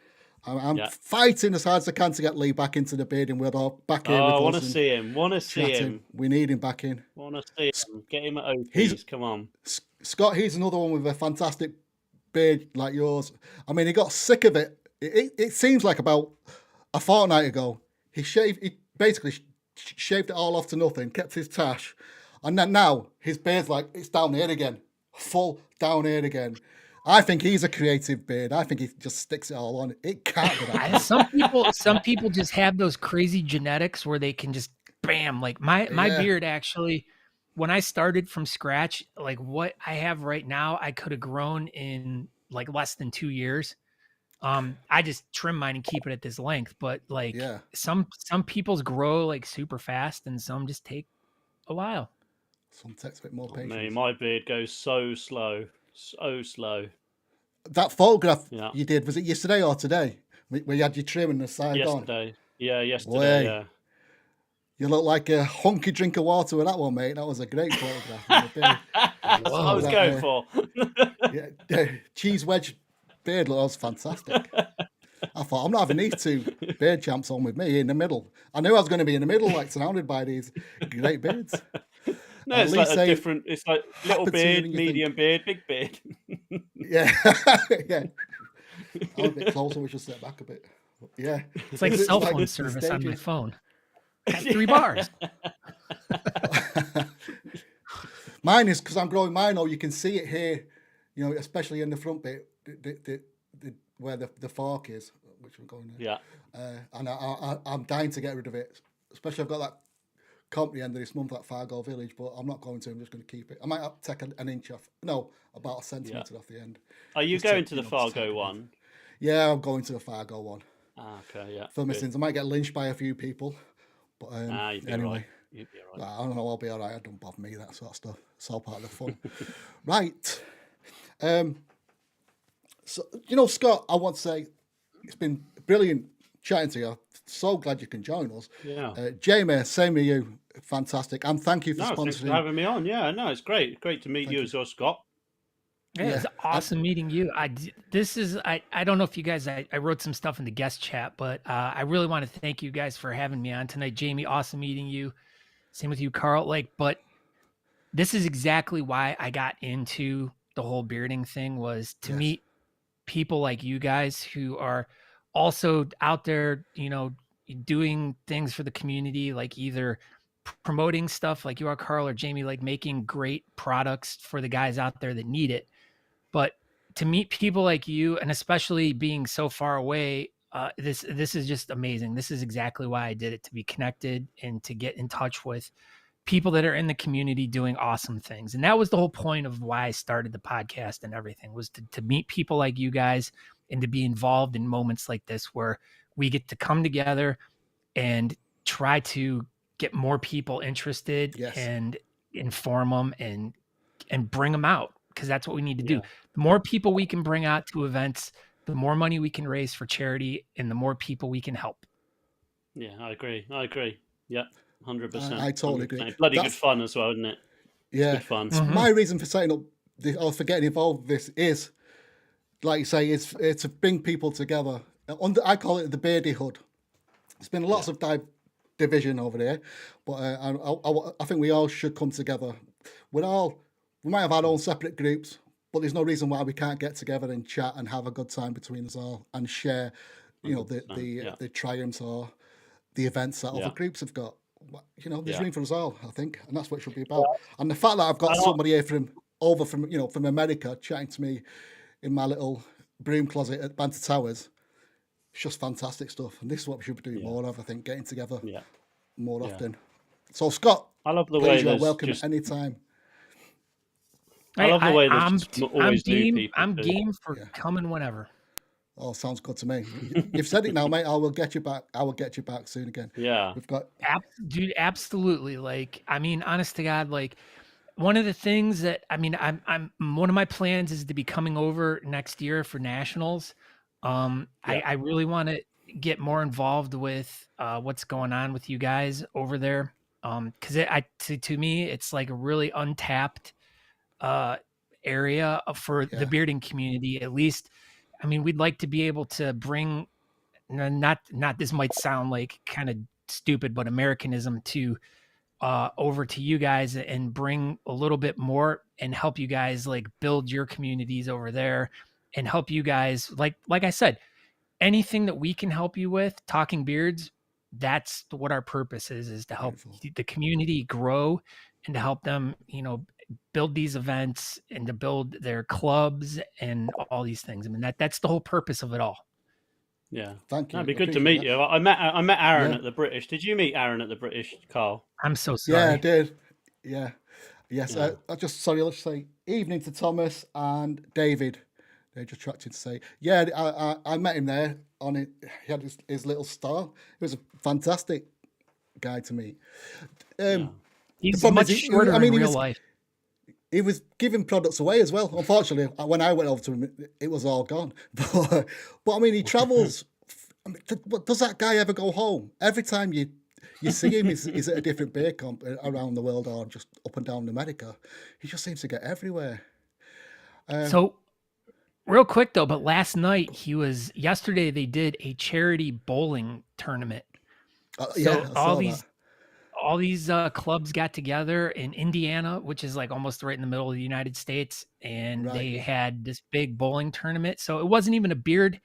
I'm fighting as hard as I can to get Lee back into the bid, and we're all back here. I want to see him. We need him back in. Want to see him. Get him at Opie's. Come on. Scott, he's another one with a fantastic beard like yours. I mean, he got sick of it. It seems like about a fortnight ago, he basically shaved it all off to nothing, kept his tash, and then now his beard's like, it's down here again. Full down here again. I think he's a creative beard. I think he just sticks it all on. It can't be that. Some people just have those crazy genetics where they can just bam. Like my beard actually, when I started from scratch, like what I have right now, I could have grown in like less than 2 years. I just trim mine and keep it at this length. But like some people's grow like super fast, and some just take a while. Some takes a bit more patience. Man, my beard goes so slow. So slow. That photograph you did, was it yesterday or today? Where you had your trim and the side yesterday. on? Yeah, yesterday. Yeah. You look like a honky drink of water with that one, mate. That was a great photograph. That's what I was going for. Cheese wedge beard was fantastic. I thought, I'm not having these two beard champs on with me in the middle. I knew I was going to be in the middle, like surrounded by these great beards. No, it's like a different. It's like little beard, medium beard, big beard. Yeah. I'm a bit closer. We should step back a bit. Yeah, it's like cell phone service on my phone. Got 3 bars. Mine is because I'm growing mine. You can see it here. Especially in the front bit, where the fork is, which we're going there. Yeah. And I'm dying to get rid of it. Especially I've got that company end of this month at Fargo Village, but I'm not going to. I'm just going to keep it. I might take an inch off. No, about a centimetre off the end. Are you going to the Fargo one? Yeah, I'm going to the Fargo one. Okay, yeah. For my sins, I might get lynched by a few people, but anyway. You'll be all right. I don't know. I'll be all right. It don't bother me, that sort of stuff. It's all part of the fun. Right. So, Scott, I want to say it's been brilliant chatting to you. So glad you can join us. Yeah. Jamie, same with you. Fantastic. And thank you for No, thanks sponsoring. for having me on. Yeah, no, it's great. Great to meet you as well, Scott. Yeah, it's awesome meeting you. I don't know if you guys, I wrote some stuff in the guest chat, but I really want to thank you guys for having me on tonight. Jamie, awesome meeting you. Same with you, Carl. But this is exactly why I got into the whole bearding thing, was to meet people like you guys who are also out there, doing things for the community, like either promoting stuff like you are, Carl, or Jamie, like making great products for the guys out there that need it. But to meet people like you, and especially being so far away, this is just amazing. This is exactly why I did it, to be connected and to get in touch with people that are in the community doing awesome things. And that was the whole point of why I started the podcast and everything, was to meet people like you guys and to be involved in moments like this where we get to come together and try to get more people interested and inform them and bring them out, because that's what we need to do. The more people we can bring out to events, the more money we can raise for charity, and the more people we can help. Yeah, I agree. Yeah, 100%. I totally agree. Bloody good fun as well, isn't it? Yeah, it's good fun. My reason for setting up or for getting involved with this is, like you say, it's to bring people together. I call it the beardy hood. There's been lots of division over there, but I think we all should come together. We might have our own separate groups, but there's no reason why we can't get together and chat and have a good time between us all and share, the triumphs or the events that other groups have got. There's room for us all, I think, and that's what it should be about. And the fact that I've got somebody here from America chatting to me in my little broom closet at Banter Towers, it's just fantastic stuff. And this is what we should be doing more of, I think, getting together more often. So, Scott, I love the way you're welcome at any time. I love the way I'm game for coming whenever. Oh, sounds good to me. You've said it now, mate. I will get you back. I will get you back soon again. Yeah, we've got dude, absolutely. Honest to God, one of the things that I'm one of my plans is to be coming over next year for nationals. I really want to get more involved with what's going on with you guys over there. Because to me, it's like a really untapped area for the bearding community, at least. We'd like to be able to bring, not this might sound like kind of stupid, but Americanism to over to you guys and bring a little bit more and help you guys build your communities over there and help you guys, like I said, anything that we can help you with, talking beards, that's what our purpose is to help the community grow and to help them, build these events and to build their clubs and all these things. That's the whole purpose of it all. Yeah. Thank you. It'd be good to meet you. I met Aaron at the British. Did you meet Aaron at the British, Carl? I'm so sorry. Yeah, I did. Yeah. Yes. Yeah. Let's just say evening to Thomas and David. They just tracked in to say, I met him there on it. He had his little stall. He was a fantastic guy to meet. He's much shorter in real life. He was giving products away as well. Unfortunately, when I went over to him, it was all gone. But he travels. Does that guy ever go home? Every time you see him, he's at a different beer comp around the world or just up and down America. He just seems to get everywhere. So, real quick though, but yesterday they did a charity bowling tournament. All these clubs got together in Indiana, which is almost right in the middle of the United States, and they had this big bowling tournament. So it wasn't even a beard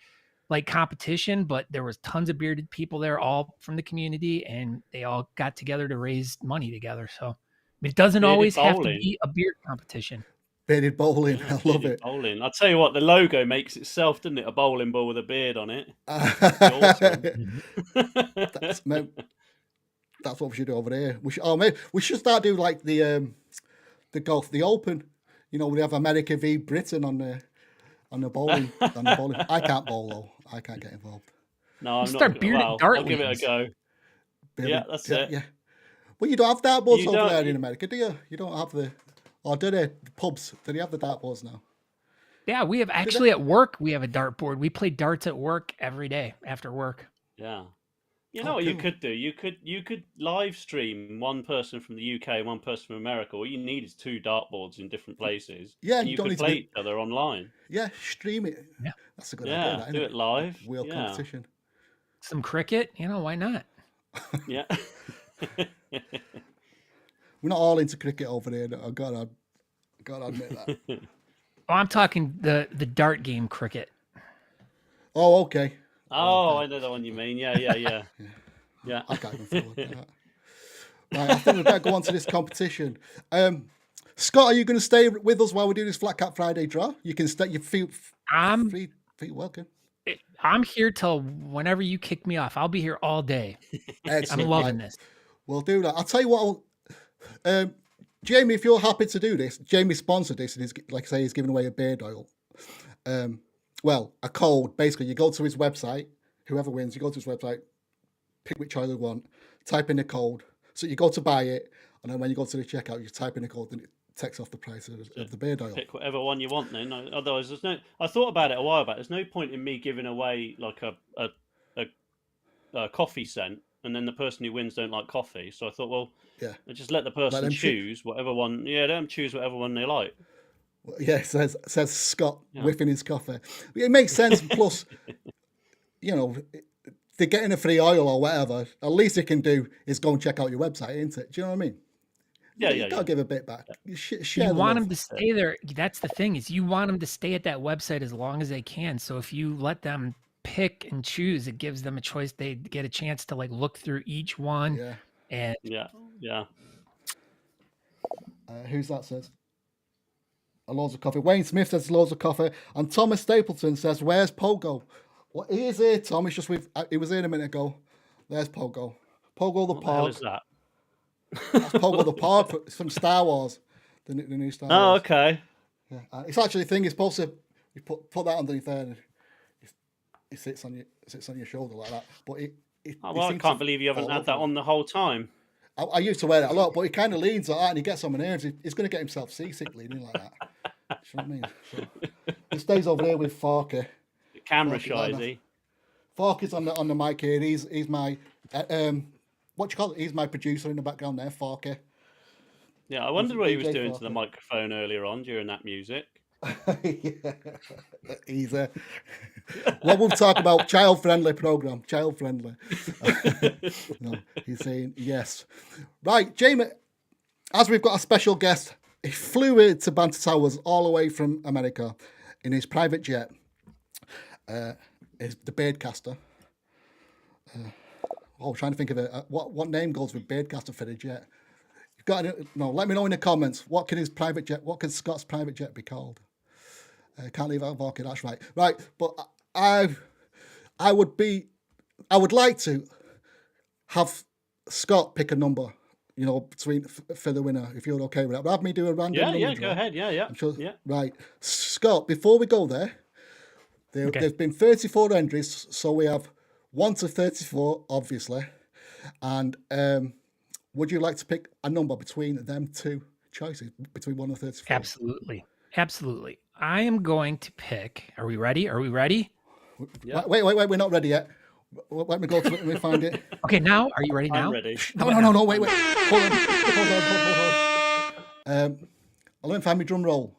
competition, but there was tons of bearded people there, all from the community, and they all got together to raise money together. So it doesn't always have to be a beard competition. Bearded bowling, I love it. Bowling. I'll tell you what, the logo makes itself, doesn't it? A bowling ball with a beard on it. Awesome. That's what we should do over there. We should start doing the golf, the Open. We have America v Britain on the bowling. I can't bowl though. I can't get involved. No, I'm start not. bearded dart I'll give it a go. That's it. Yeah. Well, you don't have dartboards You over don't- there in America, do you? You don't have the, or do they? The pubs, do they have the dartboards now? Yeah, we have actually at work, we have a dartboard. We play darts at work every day after work. Yeah. You know Oh, what you cool. could do? You could live stream one person from the UK, one person from America. All you need is 2 dartboards in different places. Yeah, and you you don't could need to play be- each other online. Yeah, stream it. Yeah. That's a good Yeah, idea. That, do innit? it live. Wheel Yeah. competition. Some cricket, why not? Yeah. We're not all into cricket over here. I gotta admit that. Oh, I'm talking the dart game cricket. Oh, okay. Oh, I know the one you mean. Yeah. Yeah. I can't even follow that. Right, I think we better go on to this competition. Scott, are you going to stay with us while we do this Flat Cat Friday draw? You can stay. You feel I'm welcome. I'm here till whenever you kick me off. I'll be here all day. Excellent. I'm loving Right. this. We'll do that. I'll tell you what. Jamie, if you're happy to do this, Jamie sponsored this, and he's, like I say, he's giving away a beard oil. Well, a code. Basically, you go to his website. Whoever wins, you go to his website, pick which oil you want, type in the code. So you go to buy it, and then when you go to the checkout, you type in the code, and it takes off the price of the beard oil. Pick whatever one you want. Then, otherwise, there's no. I thought about it a while back. There's no point in me giving away like a coffee scent, and then the person who wins don't like coffee. So I thought, well, Yeah. just let the person them choose whatever one. Yeah, let them choose whatever one they like. Yeah, says Scott whiffing his coffee. It makes sense. Plus, they're getting a free oil or whatever. At least they can do is go and check out your website, isn't it? Do you know what I mean? You gotta give a bit back. Share You the want love. them to stay there. That's the thing, is you want them to stay at that website as long as they can. So if you let them pick and choose, it gives them a choice. They get a chance to like look through each one. Yeah. And Yeah. Who's that says? Loads of coffee. Wayne Smith says loads of coffee. And Thomas Stapleton says, where's Pogo? Well, he is here, Tom. It's just he was in a minute ago. There's Pogo. Pogo the What the hell Pog. is that? That's Pogo the Pog. It's from Star Wars. The new Star Oh, Wars. okay. Yeah. It's actually a thing. You're supposed to put that underneath there, and it sits on your shoulder like that. But I can't believe you haven't had that on the whole time. I used to wear it a lot, but he kind of leans like that, and he gets on my nerves. He's going to get himself seasick leaning like that. Do you know what I mean? So, he stays over here with Forky. Camera Forky, shy, is he? Forky's on the mic here. He's my what do you call it? He's my producer in the background there, Forky. Yeah, I wondered what he was DJ doing to the Forky. microphone earlier on during that music. Yeah. Easy. What we'll talk about, child-friendly program, child-friendly. No, he's saying yes. Right, Jamie, as we've got a special guest, he flew in to Banter Towers all the way from America in his private jet. Is the Beardcaster. Trying to think of it. What name goes with Beardcaster for the jet? You've got let me know in the comments. What can Scott's private jet be called? Can't leave out Vorky, that's right. Right, but I would like to have Scott pick a number, for the winner, if you're okay with that. Have me do a random number Yeah, draw. go ahead. Yeah. I'm sure. Yeah. Right. Scott, before we go there, there's been 34 entries, so we have 1 to 34, obviously. And would you like to pick a number between them two choices, between 1 and 34? Absolutely. I am going to pick. Are we ready? Yeah. Wait, we're not ready yet. Let me go to it, let me find it. Okay, now are you ready now? I'm ready. No, wait. Hold on. Let me find my drum roll.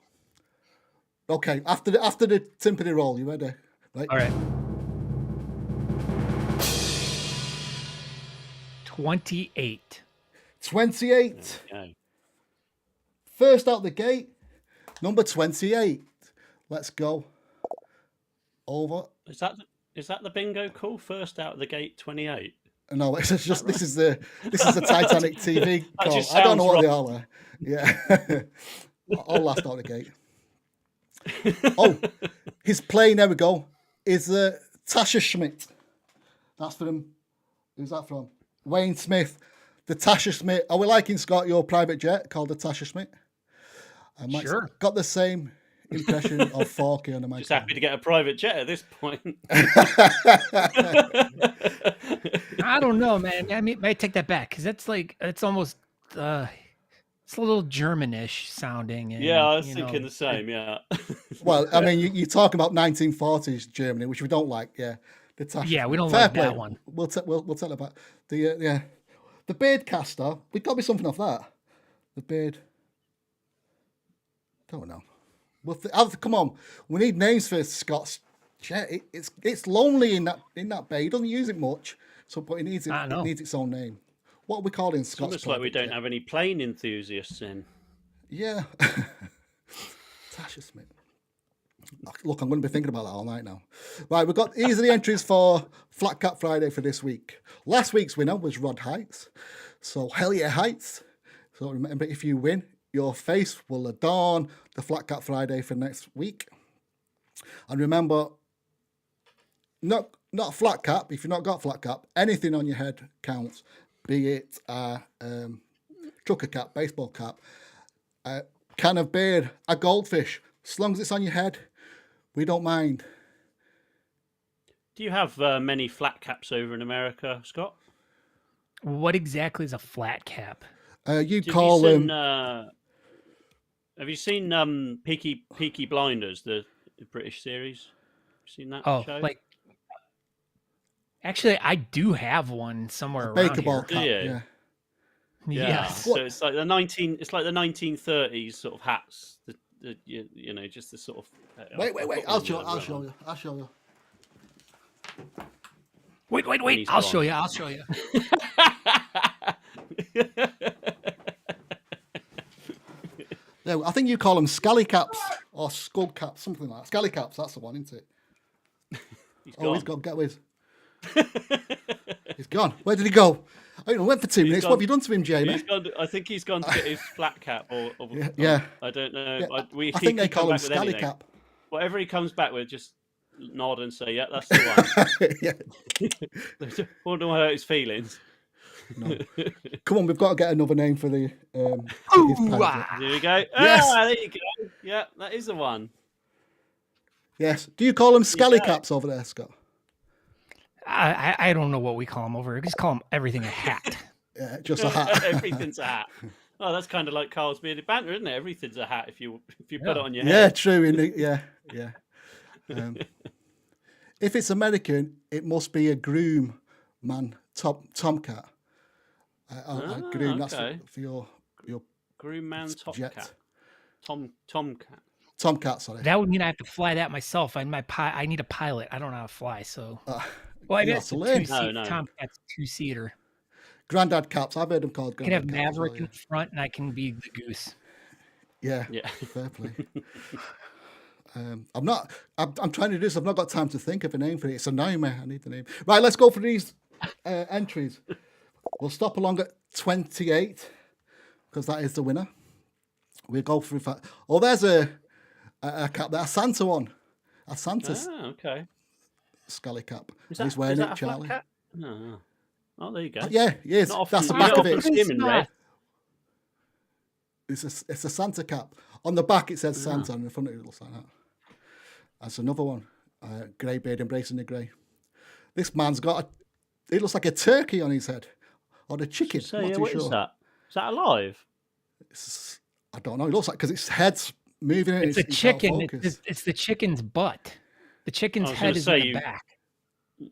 Okay, after the timpani roll, you ready? Right. All right. 28. 28. Okay. First out the gate, number 28. Let's go. Over. Is that the bingo call? First out of the gate, 28. No, this is the Titanic TV call. just I don't know sounds what they all are. Yeah. All last out the gate. Oh, his plane, there we go, is Tasha Schmidt. That's from, who's that from? Wayne Smith. The Tasha Schmidt. Are we liking, Scott, your private jet called the Tasha Schmidt? Sure. Got the same impression of Forky on the Just microphone. happy to get a private jet at this point. I don't know, man. I mean, I take that back because it's almost it's a little Germanish sounding. And, Yeah, I was thinking the same. Yeah. Well, I mean, you're talking about 1940s Germany, which we don't like. Yeah, Yeah, we don't Fair like play. that one. We'll tell about the beard caster. We got me something off that. The beard. Don't know. Come on, we need names for Scott's. Yeah, it's lonely in that bay. He doesn't use it much, but it needs its own name. What are we calling Scott's? It's almost like we don't have any plane enthusiasts in. Yeah. Tasha Smith. Look, I'm going to be thinking about that all night now. Right, these are the entries for Flat Cap Friday for this week. Last week's winner was Rod Heights. So, hell yeah, Heights. So, remember, if you win, your face will adorn the Flat Cap Friday for next week. And remember, not flat cap. If you've not got flat cap, anything on your head counts. Be it a trucker cap, baseball cap, a can of beer, a goldfish. As long as it's on your head, we don't mind. Do you have many flat caps over in America, Scott? What exactly is a flat cap? You call them. Have you seen Peaky Blinders, the British series? Seen that show? Actually, I do have one somewhere around Baker ball here. cap, Yeah. Yes. So it's like the 1930s sort of hats. Just the sort of. Wait. I'll show you. Wait. I'll show you. Yeah, I think you call them scally caps or skull caps, something like that. Scally caps, that's the one, isn't it? He's gone. Get with. He's gone. Where did he go? I went for 2 minutes. What have you done to him, Jamie? I think he's gone to get his flat cap. Yeah. I don't know. Yeah. I think they call him scally cap. Whatever he comes back with, just nod and say, "Yeah, that's the one." Yeah. Wouldn't hurt his feelings. No. Come on, we've got to get another name for the. There we go. Yes. There you go. Yeah, that is the one. Yes. Do you call them scally caps over there, Scott? I don't know what we call them over here. Just call them everything a hat. Yeah, just a hat. Everything's a hat. Oh, that's kind of like Carl's bearded banter, isn't it? Everything's a hat if you put it on your head. Yeah, true. Yeah. If it's American, it must be a groom man, tomcat. Groom. Okay. That's for your groom man top jet. cat. Tomcat. Tomcat, sorry. That would mean I have to fly that myself. I need a pilot. I don't know how to fly, so. I guess Tomcat's 2-seater. Granddad caps. I've heard them called. I can have caps Maverick well, in front, and I can be the goose. Yeah. Fair play. I'm trying to do this. I've not got time to think of a name for it. It's annoying me. I need the name. Right, let's go for these entries. We'll stop along at 28 because that is the winner. We'll go through. There's a cap there. A Santa one. A Santa's. Okay. Scally cap. He's wearing it, Charlie. No. Oh, there you go. Yeah, he is. That's the back of it. In red. It's a Santa cap. On the back it says Santa, and in front of it looks like that. That's another one. Grey beard embracing the grey. This man's got it looks like a turkey on his head. Or a chicken. So, I'm not too what sure. is that? Is that alive? I don't know. It looks like because its head's moving. It's a chicken. It's the chicken's butt. The chicken's head is in the back.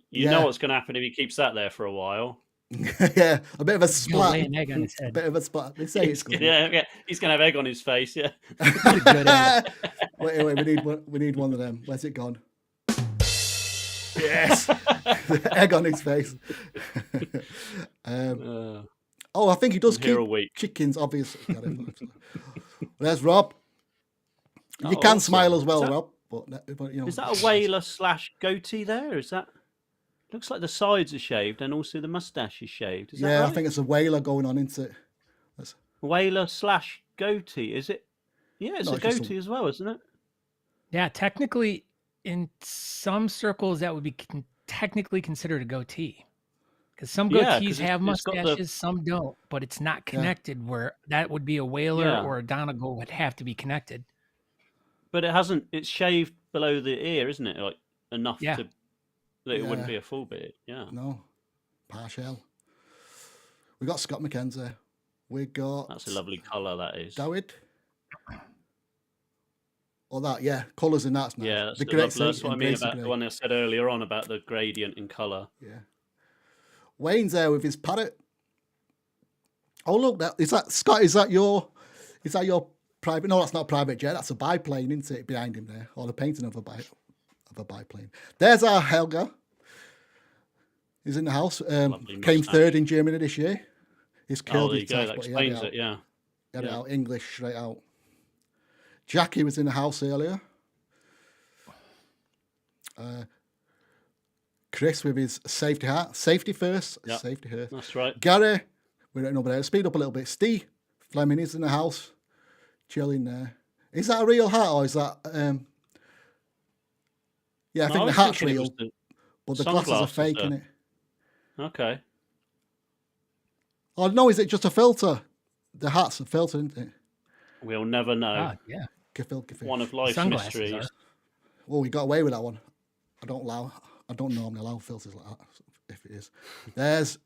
You know what's going to happen if he keeps that there for a while. Yeah, a bit of a splat. Lay an egg on his head. A bit of a splat. They say it's good. Yeah, he's going to have egg on his face. Yeah. Wait. We need one of them. Where's it gone? Yes, egg on his face. I think he does keep chickens. Obviously, there's Rob. You can smile as well, Rob. But is that a whaler / goatee there? Is that? Looks like the sides are shaved and also the mustache is shaved. Is that right? I think it's a whaler going on into it. Whaler / goatee, is it? Yeah, it's a goatee as well, isn't it? Yeah, technically, in some circles, that would be technically considered a goatee. Because some goatees have mustaches, some don't, but it's not connected. Where that would be a whaler or a Donegal would have to be connected. But it hasn't. It's shaved below the ear, isn't it? Like enough Yeah. to that it wouldn't Yeah. be a full beard. Yeah. No, partial. We got Scott McKenzie. We got That's a lovely colour. That is. Dawid. Or that, yeah, colours in that's nice. Yeah, that's, the that's what I mean about the one I said earlier on about the gradient in colour. Yeah. Wayne's there with his parrot. Oh look, is that Scott? Is that your private? No, that's not a private jet. That's a biplane, isn't it? Behind him there, or the painting of a biplane. There's our Helga. He's in the house. Came third in Germany this year. He's killed there his you go. test, That but explains it. Yeah. Got it out English straight out. Jackie was in the house earlier. Chris with his safety hat. Safety first. Yep. Safety first. That's right. Gary, we don't know about it. Speed up a little bit. Steve Fleming is in the house. Chilling there. Is that a real hat or is that... Yeah, I think the hat's real, but the glasses are fake, innit? Okay. Oh, no, is it just a filter? The hat's a filter, isn't it? We'll never know. Ah, yeah. Gefilte. One of life's Sunglasses mysteries. Well, we got away with that one. I don't normally allow filters like that, if it is. There's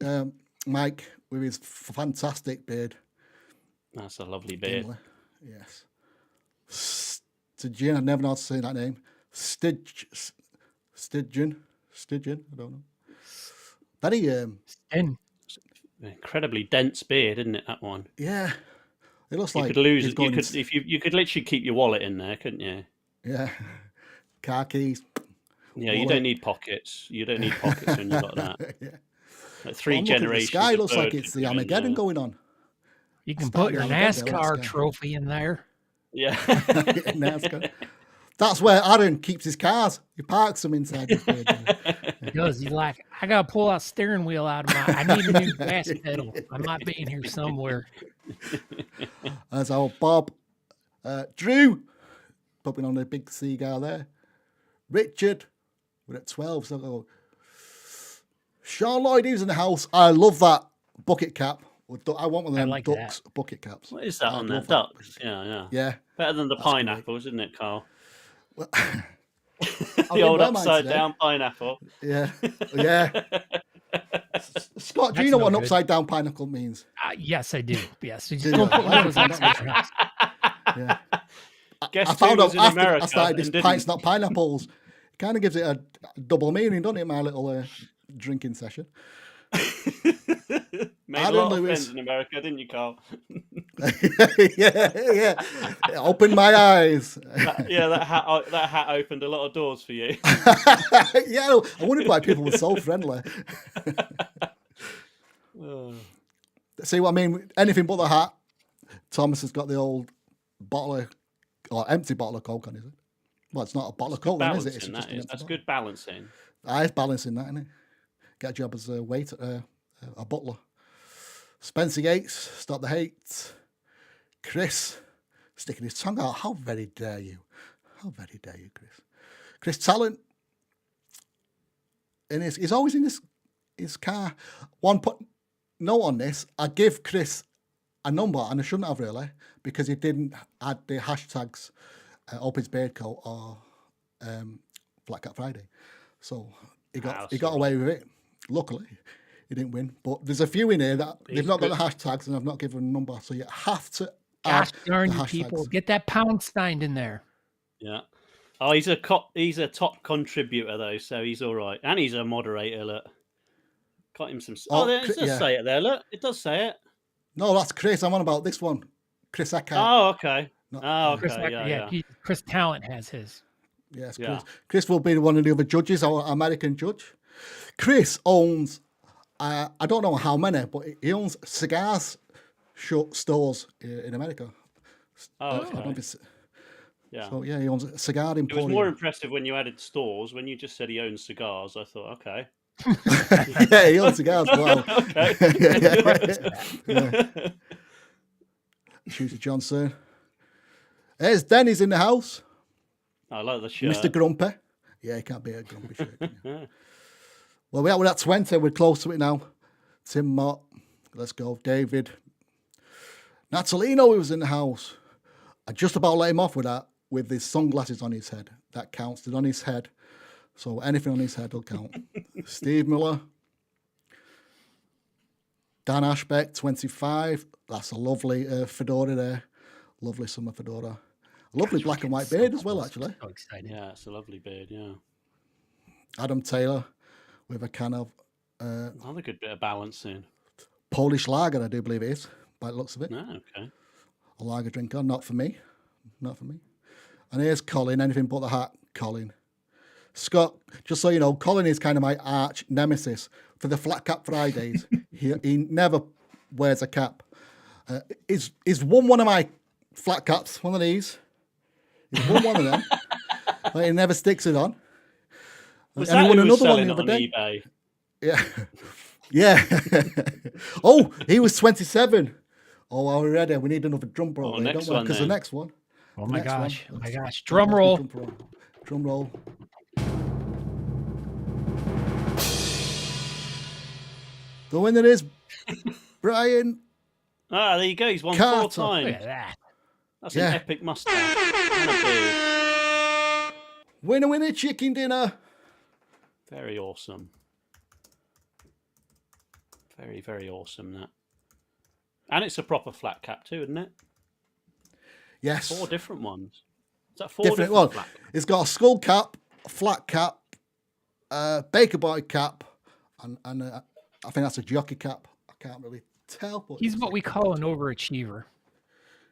Mike with his fantastic beard. That's a lovely beard. Yes. Stygian, I never know how to say that name. Stygian, I don't know. Very Incredibly dense beard, isn't it? That one. Yeah, it looks You like could lose it. You could literally keep your wallet in there, couldn't you? Yeah, car keys. Yeah, you don't need pockets. You don't need pockets when you've got that. Yeah. Like three I'm looking at generations. The sky of looks like birds it's the could be in Armageddon there. going on. You can Start put your the Armageddon, NASCAR let's go. trophy in there. Yeah. NASCAR. That's where Aaron keeps his cars. He parks them inside his beard. He goes, he's like, I got to pull that steering wheel out of I need a new gas pedal. I might be in here somewhere. There's our Bob. Drew, popping on the big seagull there. Richard, we're at 12. So go. Sean Lloyd is in the house. I love that bucket cap. I want one of them like ducks bucket caps. What is that on there? love that. Ducks. Yeah. Yeah. Better than the pineapples, isn't it, Carl? Well, The old upside down pineapple. Yeah. Yeah. Scott, do you know what an upside down pineapple means? Yes, I do. Yes. You Do just don't you? put one of those upside down. Yeah. Guess I who found was out in after America I started this and didn't? pints, not pineapples. It kind of gives it a double meaning, doesn't it, my little drinking session? Made a Aaron lot of Lewis. friends in America, didn't you, Carl? yeah. It opened my eyes. That hat opened a lot of doors for you. Yeah, I wondered why people were so friendly. See what I mean? Anything but the hat. Thomas has got the old bottle or empty bottle of Coke on his head. Well, it's not a bottle of Coke, then, is it? It's Balancing, just that an is. empty That's bottle. good balancing. It's balancing that, isn't it? Get a job as a waiter, a butler. Spencer Yates, Stop the Hate. Chris, sticking his tongue out. How very dare you? How very dare you, Chris? Chris Talent. He's always in his car. One note on this. I give Chris a number, and I shouldn't have really, because he didn't add the hashtags Opie's Beard Coat or Black Cat Friday. So he got away with it. Luckily, he didn't win. But there's a few in here that they've not got the hashtags and I've not given a number. So you have to Gosh add darn the you hashtags. people. Get that pound signed in there. Yeah. Oh, he's a top contributor though, so he's all right, and he's a moderator. Look, got him some. It does say it there. Look, it does say it. No, that's Chris. I'm on about this one. Chris Eckhart. Oh, okay. Chris, Yeah. Chris Talent has his. Yes, Chris. Yeah. Chris will be one of the other judges, our American judge. Chris owns, I don't know how many, but he owns cigars stores in America. Oh, I don't know okay. if it's, Yeah. so yeah, he owns a cigar It was emporium. more impressive when you added stores. When you just said he owns cigars, I thought, okay. Yeah, he owns cigars. Wow. Okay. Yeah. Shooter Johnson. There's Denny's in the house. I like the shirt. Mr. Grumpy. Yeah, he can't be a grumpy shirt. Can you? Well, we're at 20. We're close to it now. Tim Mott. Let's go. David. Natalino, who was in the house. I just about let him off with that. with his sunglasses on his head. That counts. They're on his head. So anything on his head will count. Steve Miller. Dan Ashbeck, 25. That's a lovely fedora there. Lovely summer fedora. A lovely black and white beard as well, actually. So excited. Yeah, it's a lovely beard, yeah. Adam Taylor with a can of Another good bit of balance in. Polish lager, I do believe it is, by the looks of it. No, okay. A lager drinker, not for me. Not for me. And here's Colin, anything but the hat, Colin. Scott, just so you know, Colin is kind of my arch nemesis. For the Flat Cap Fridays, he never wears a cap. He's won one of my flat caps, one of these. He's won one of them. But he never sticks it on. Was And that he won who was another one selling the it other on day. eBay? Yeah. Yeah. Oh, he was 27. Oh, already. We need another drum roll. Oh, next don't we? one Because the then. next one. Oh my Next gosh. one. Oh my gosh. Drum roll. Drum roll. The winner is Brian. Ah, there you go. He's won Carter. 4 times. Look at that. That's Yeah. an epic mustache. And a beard. Winner, chicken dinner. Very awesome. Very, very awesome, that. And it's a proper flat cap too, isn't it? Yes. 4 different ones. Is that 4 Different. different Well, flat caps? it's got a skull cap, a flat cap, Baker Boy cap, and I think that's a jockey cap. I can't really tell. But He's what we call an overachiever.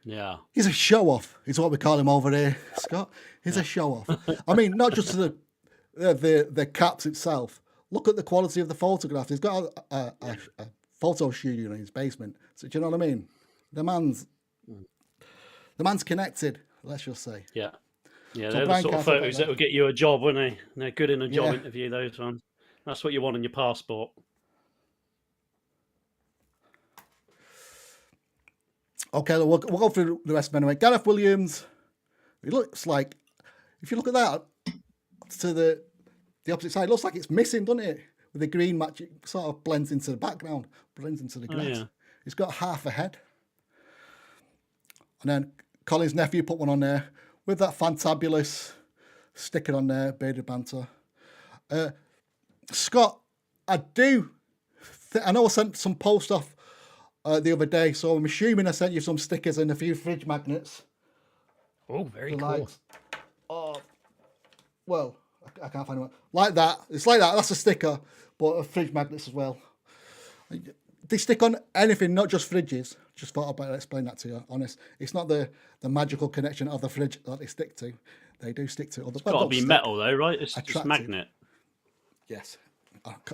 Yeah. he's a show off. Is what we call him over here, Scott. He's a show off. I mean, not just the caps itself. Look at the quality of the photographs. He's got a photo studio in his basement. So do you know what I mean? The man's connected. Let's just say. Yeah. Yeah, So they're the Brian sort of Carter, photos that will get you a job, won't they? They're good in a job Yeah. interview, those ones. That's what you want on your passport. Okay, we'll go through the rest of them anyway. Gareth Williams. It looks like, if you look at that to the opposite side, it looks like it's missing, doesn't it? With the green match, it sort of blends into the background, blends into the grass. yeah. He's got half a head. And then Colin's nephew put one on there with that fantabulous sticker on there, Bearded Banter. Scott, I know I sent some post off the other day, so I'm assuming I sent you some stickers and a few fridge magnets. Oh, very The cool. likes of, well, I can't find one. Like that. It's like that. That's a sticker, but a fridge magnets as well. They stick on anything, not just fridges. Just thought I'd better explain that to you. Honest, it's not the magical connection of the fridge that they stick to. They do stick to other. It's got to be metal, though, right? It's just Attractive. magnet. Yes.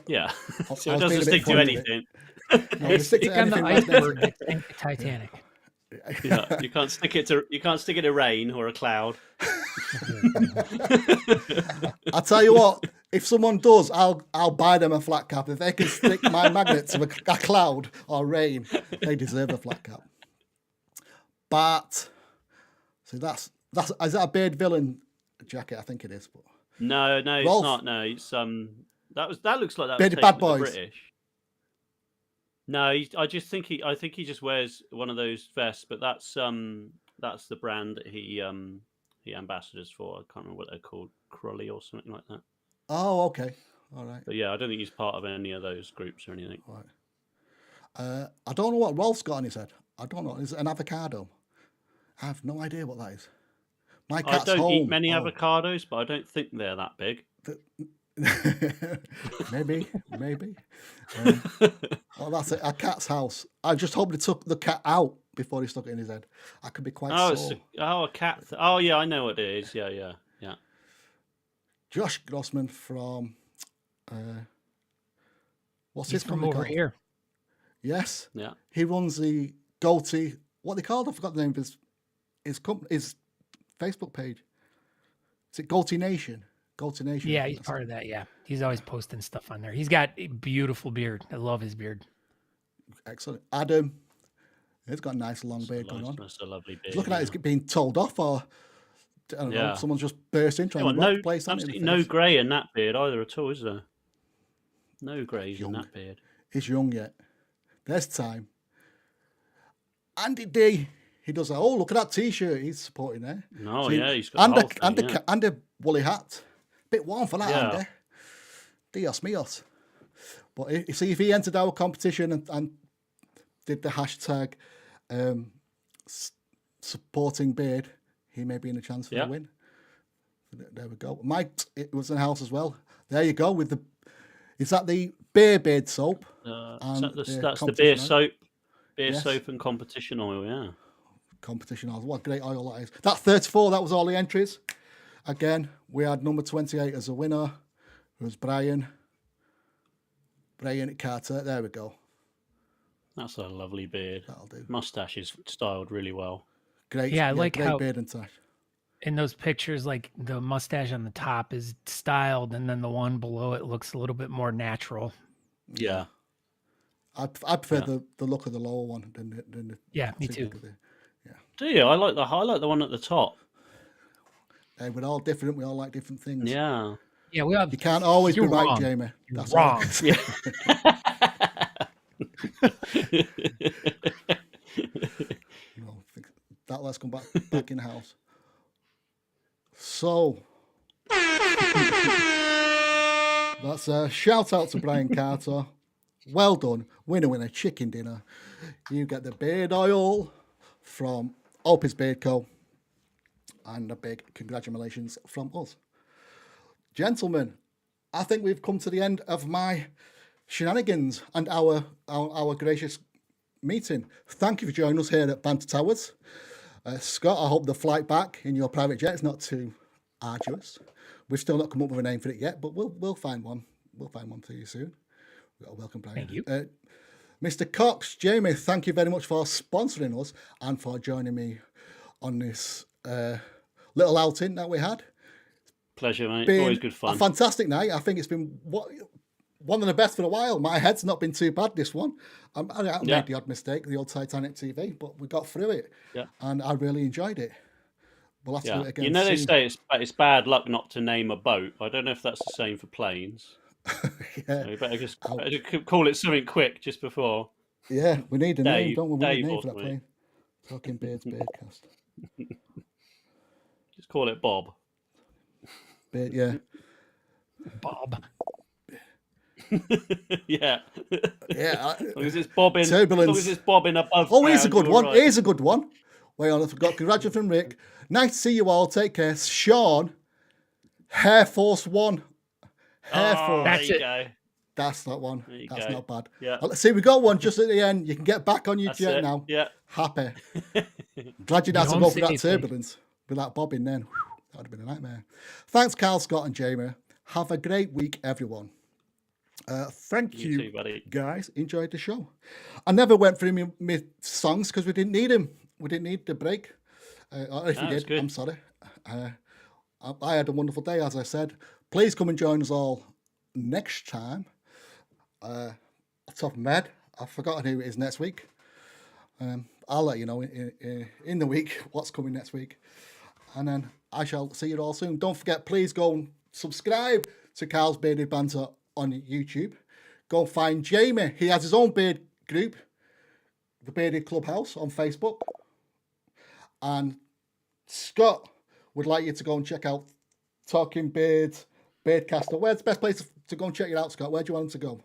Yeah. I So it was doesn't being a bit stick to funny with it. anything. No, they stick to Stick on the anything magnetic. iceberg that sank the Titanic. Yeah. You can't stick it to rain or a cloud. I tell you what, if someone does, I'll buy them a flat cap. If they can stick my magnet to a cloud or rain, they deserve a flat cap. But so that's is that a Beard Villain jacket? I think it is. But No, it's Rolf. not. No, it's that looks like that was Bearded taken Bad with Boys. the British. No, I think he just wears one of those vests, but that's the brand that he ambassadors for. I can't remember what they're called, Crowley or something like that. oh, okay, all right. But yeah, I don't think he's part of any of those groups or anything. I don't know what Rolf's got on his head. I don't know. Is it an avocado? I have no idea what that is. My I cat's don't home. eat many Oh. avocados, but I don't think they're that big. maybe. Oh, that's it. A cat's house. I just hope they took the cat out before he stuck it in his head. I could be quite sore. A cat. Oh yeah, I know what it is. Yeah. Josh Grossman from what's He's his from company over called? here. Yes. Yeah. He runs the goatee. What they called? I forgot the name of his Facebook page. Is it Goatee Nation? Goatee Nation. Yeah, he's part of that. Yeah, he's always posting stuff on there. He's got a beautiful beard. I love his beard. Excellent. Adam. He's got a nice long beard going on. That's a lovely beard. He's looking like he's being told off, or I don't know. Yeah. Someone's just burst in trying to no, place absolutely no grey in that beard either at all, is there? No greys in that beard. He's young yet. There's time. Andy D. he does that. Oh, look at that T-shirt he's supporting there. No, See, yeah, he's got and the whole thing, and a woolly hat. Bit warm for that, Yeah. Andy. Dios míos. But you see, if he entered our competition and did the hashtag supporting Beard, he may be in a chance for the win. There we go. Mike, it was in the house as well. There you go. With the, is that the beer beard soap? That's the beer soap. Beer soap and competition oil, yeah. Competition oil. What a great oil that is. That's 34. That was all the entries. Again, we had number 28 as a winner. It was Brian Carter. There we go. That's a lovely beard. That'll do. Mustache is styled really well. Great. Yeah, I like great how beard and tash. in those pictures, like the mustache on the top is styled, and then the one below it looks a little bit more natural. Yeah. I prefer the look of the lower one than the me too. Do you? I like the one at the top. We're all different. We all like different things. Yeah. Yeah, we have. You can't always be You're right, wrong. Jamie. You're That's wrong. all. Yeah. Let's come back in the house. So that's a shout out to Brian Carter. Well done. Winner, chicken dinner. You get the beard oil from Opie's Beard Co. And a big congratulations from us. Gentlemen, I think we've come to the end of my shenanigans and our gracious meeting. Thank you for joining us here at Banter Towers. Scott, I hope the flight back in your private jet is not too arduous. We've still not come up with a name for it yet, but we'll find one. We'll find one for you soon. We've got a welcome, Brian. Thank you. Mr. Cox, Jamie, thank you very much for sponsoring us and for joining me on this little outing that we had. Pleasure, mate. Been Always good fun. A fantastic night. I think it's been one of the best for a while. My head's not been too bad, this one. I made the odd mistake, the old Titanic TV, but we got through it. Yeah. And I really enjoyed it. We'll have to do it again. You know, they soon. say it's bad luck not to name a boat. I don't know if that's the same for planes. Yeah. So you better just call it something quick just before. Yeah, we need a name, don't we? We need a Dave name for that or plane. Talking Beards Beardcast. Just call it Bob. Beard, yeah. Bob. Yeah. Yeah. As long as it's bobbing. Turbulence. As long as it's bobbing above. Oh, here's a ground, good you're one. right. Here's a good one. Wait on, I forgot. Congratulations from Rick. Nice to see you all. Take care. Sean, Hair Force One. Hair Force. That's there you it. go. That's that one. There you That's go. not bad. Yeah. Let's see, we got one just at the end. You can get back on your That's jet it. now. Yeah. Happy. Glad you didn't have to home go through that safely. turbulence with that bobbing then. Whew, that would have been a nightmare. Thanks, Carl, Scott, and Jamie. Have a great week, everyone. Thank you, too, buddy. guys. Enjoyed the show. I never went through my songs because we didn't need them. We didn't need the break. Or if we That's did, good. I'm sorry. I had a wonderful day, as I said. Please come and join us all next time. Off the top of my head, I've forgotten who it is next week. I'll let you know in the week what's coming next week. And then I shall see you all soon. Don't forget, please go and subscribe to Carl's Bearded Banter on YouTube. Go find Jamie. He has his own beard group, the Bearded Clubhouse on Facebook. And Scott would like you to go and check out Talking Beards, Beardcaster. Where's the best place to go and check it out, Scott? Where do you want him to go?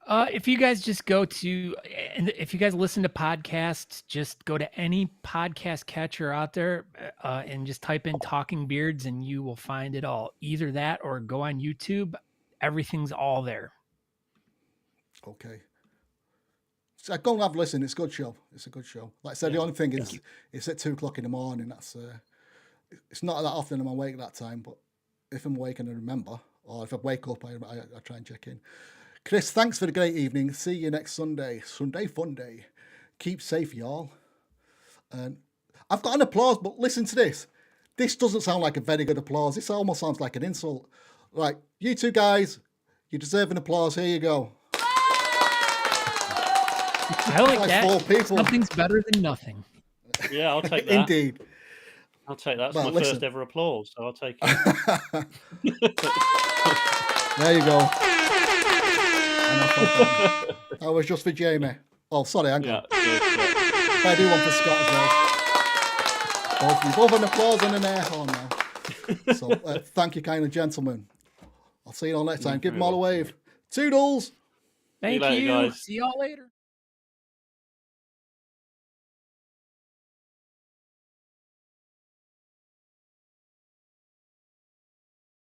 If you guys just go to, and if you guys listen to podcasts, just go to any podcast catcher out there and just type in Talking Beards and you will find it all. Either that or go on YouTube. Everything's all there. Okay. So go and have a listen. It's a good show. It's a good show. Like I said, the only thing is it's at 2:00 in the morning. That's it's not that often I'm awake that time, but if I'm awake and I remember, or if I wake up, I try and check in. Chris, thanks for the great evening. See you next Sunday. Sunday Funday. Keep safe, y'all. And I've got an applause, but listen to this. This doesn't sound like a very good applause. This almost sounds like an insult. Like, you two guys, you deserve an applause. Here you go. I like Like that. 4 people. Something's better than nothing. Yeah, I'll take that. Indeed. I'll take that. It's Well, my listen. first ever applause, so I'll take it. There you go. And that was just for Jamie. Oh, sorry, hang on. Yeah. I do one for Scott as well. Both an applause and an air horn now. So thank you, kind of gentlemen. I'll see you all next time. Give them all a wave. Toodles. Thank later, you. guys. See y'all later.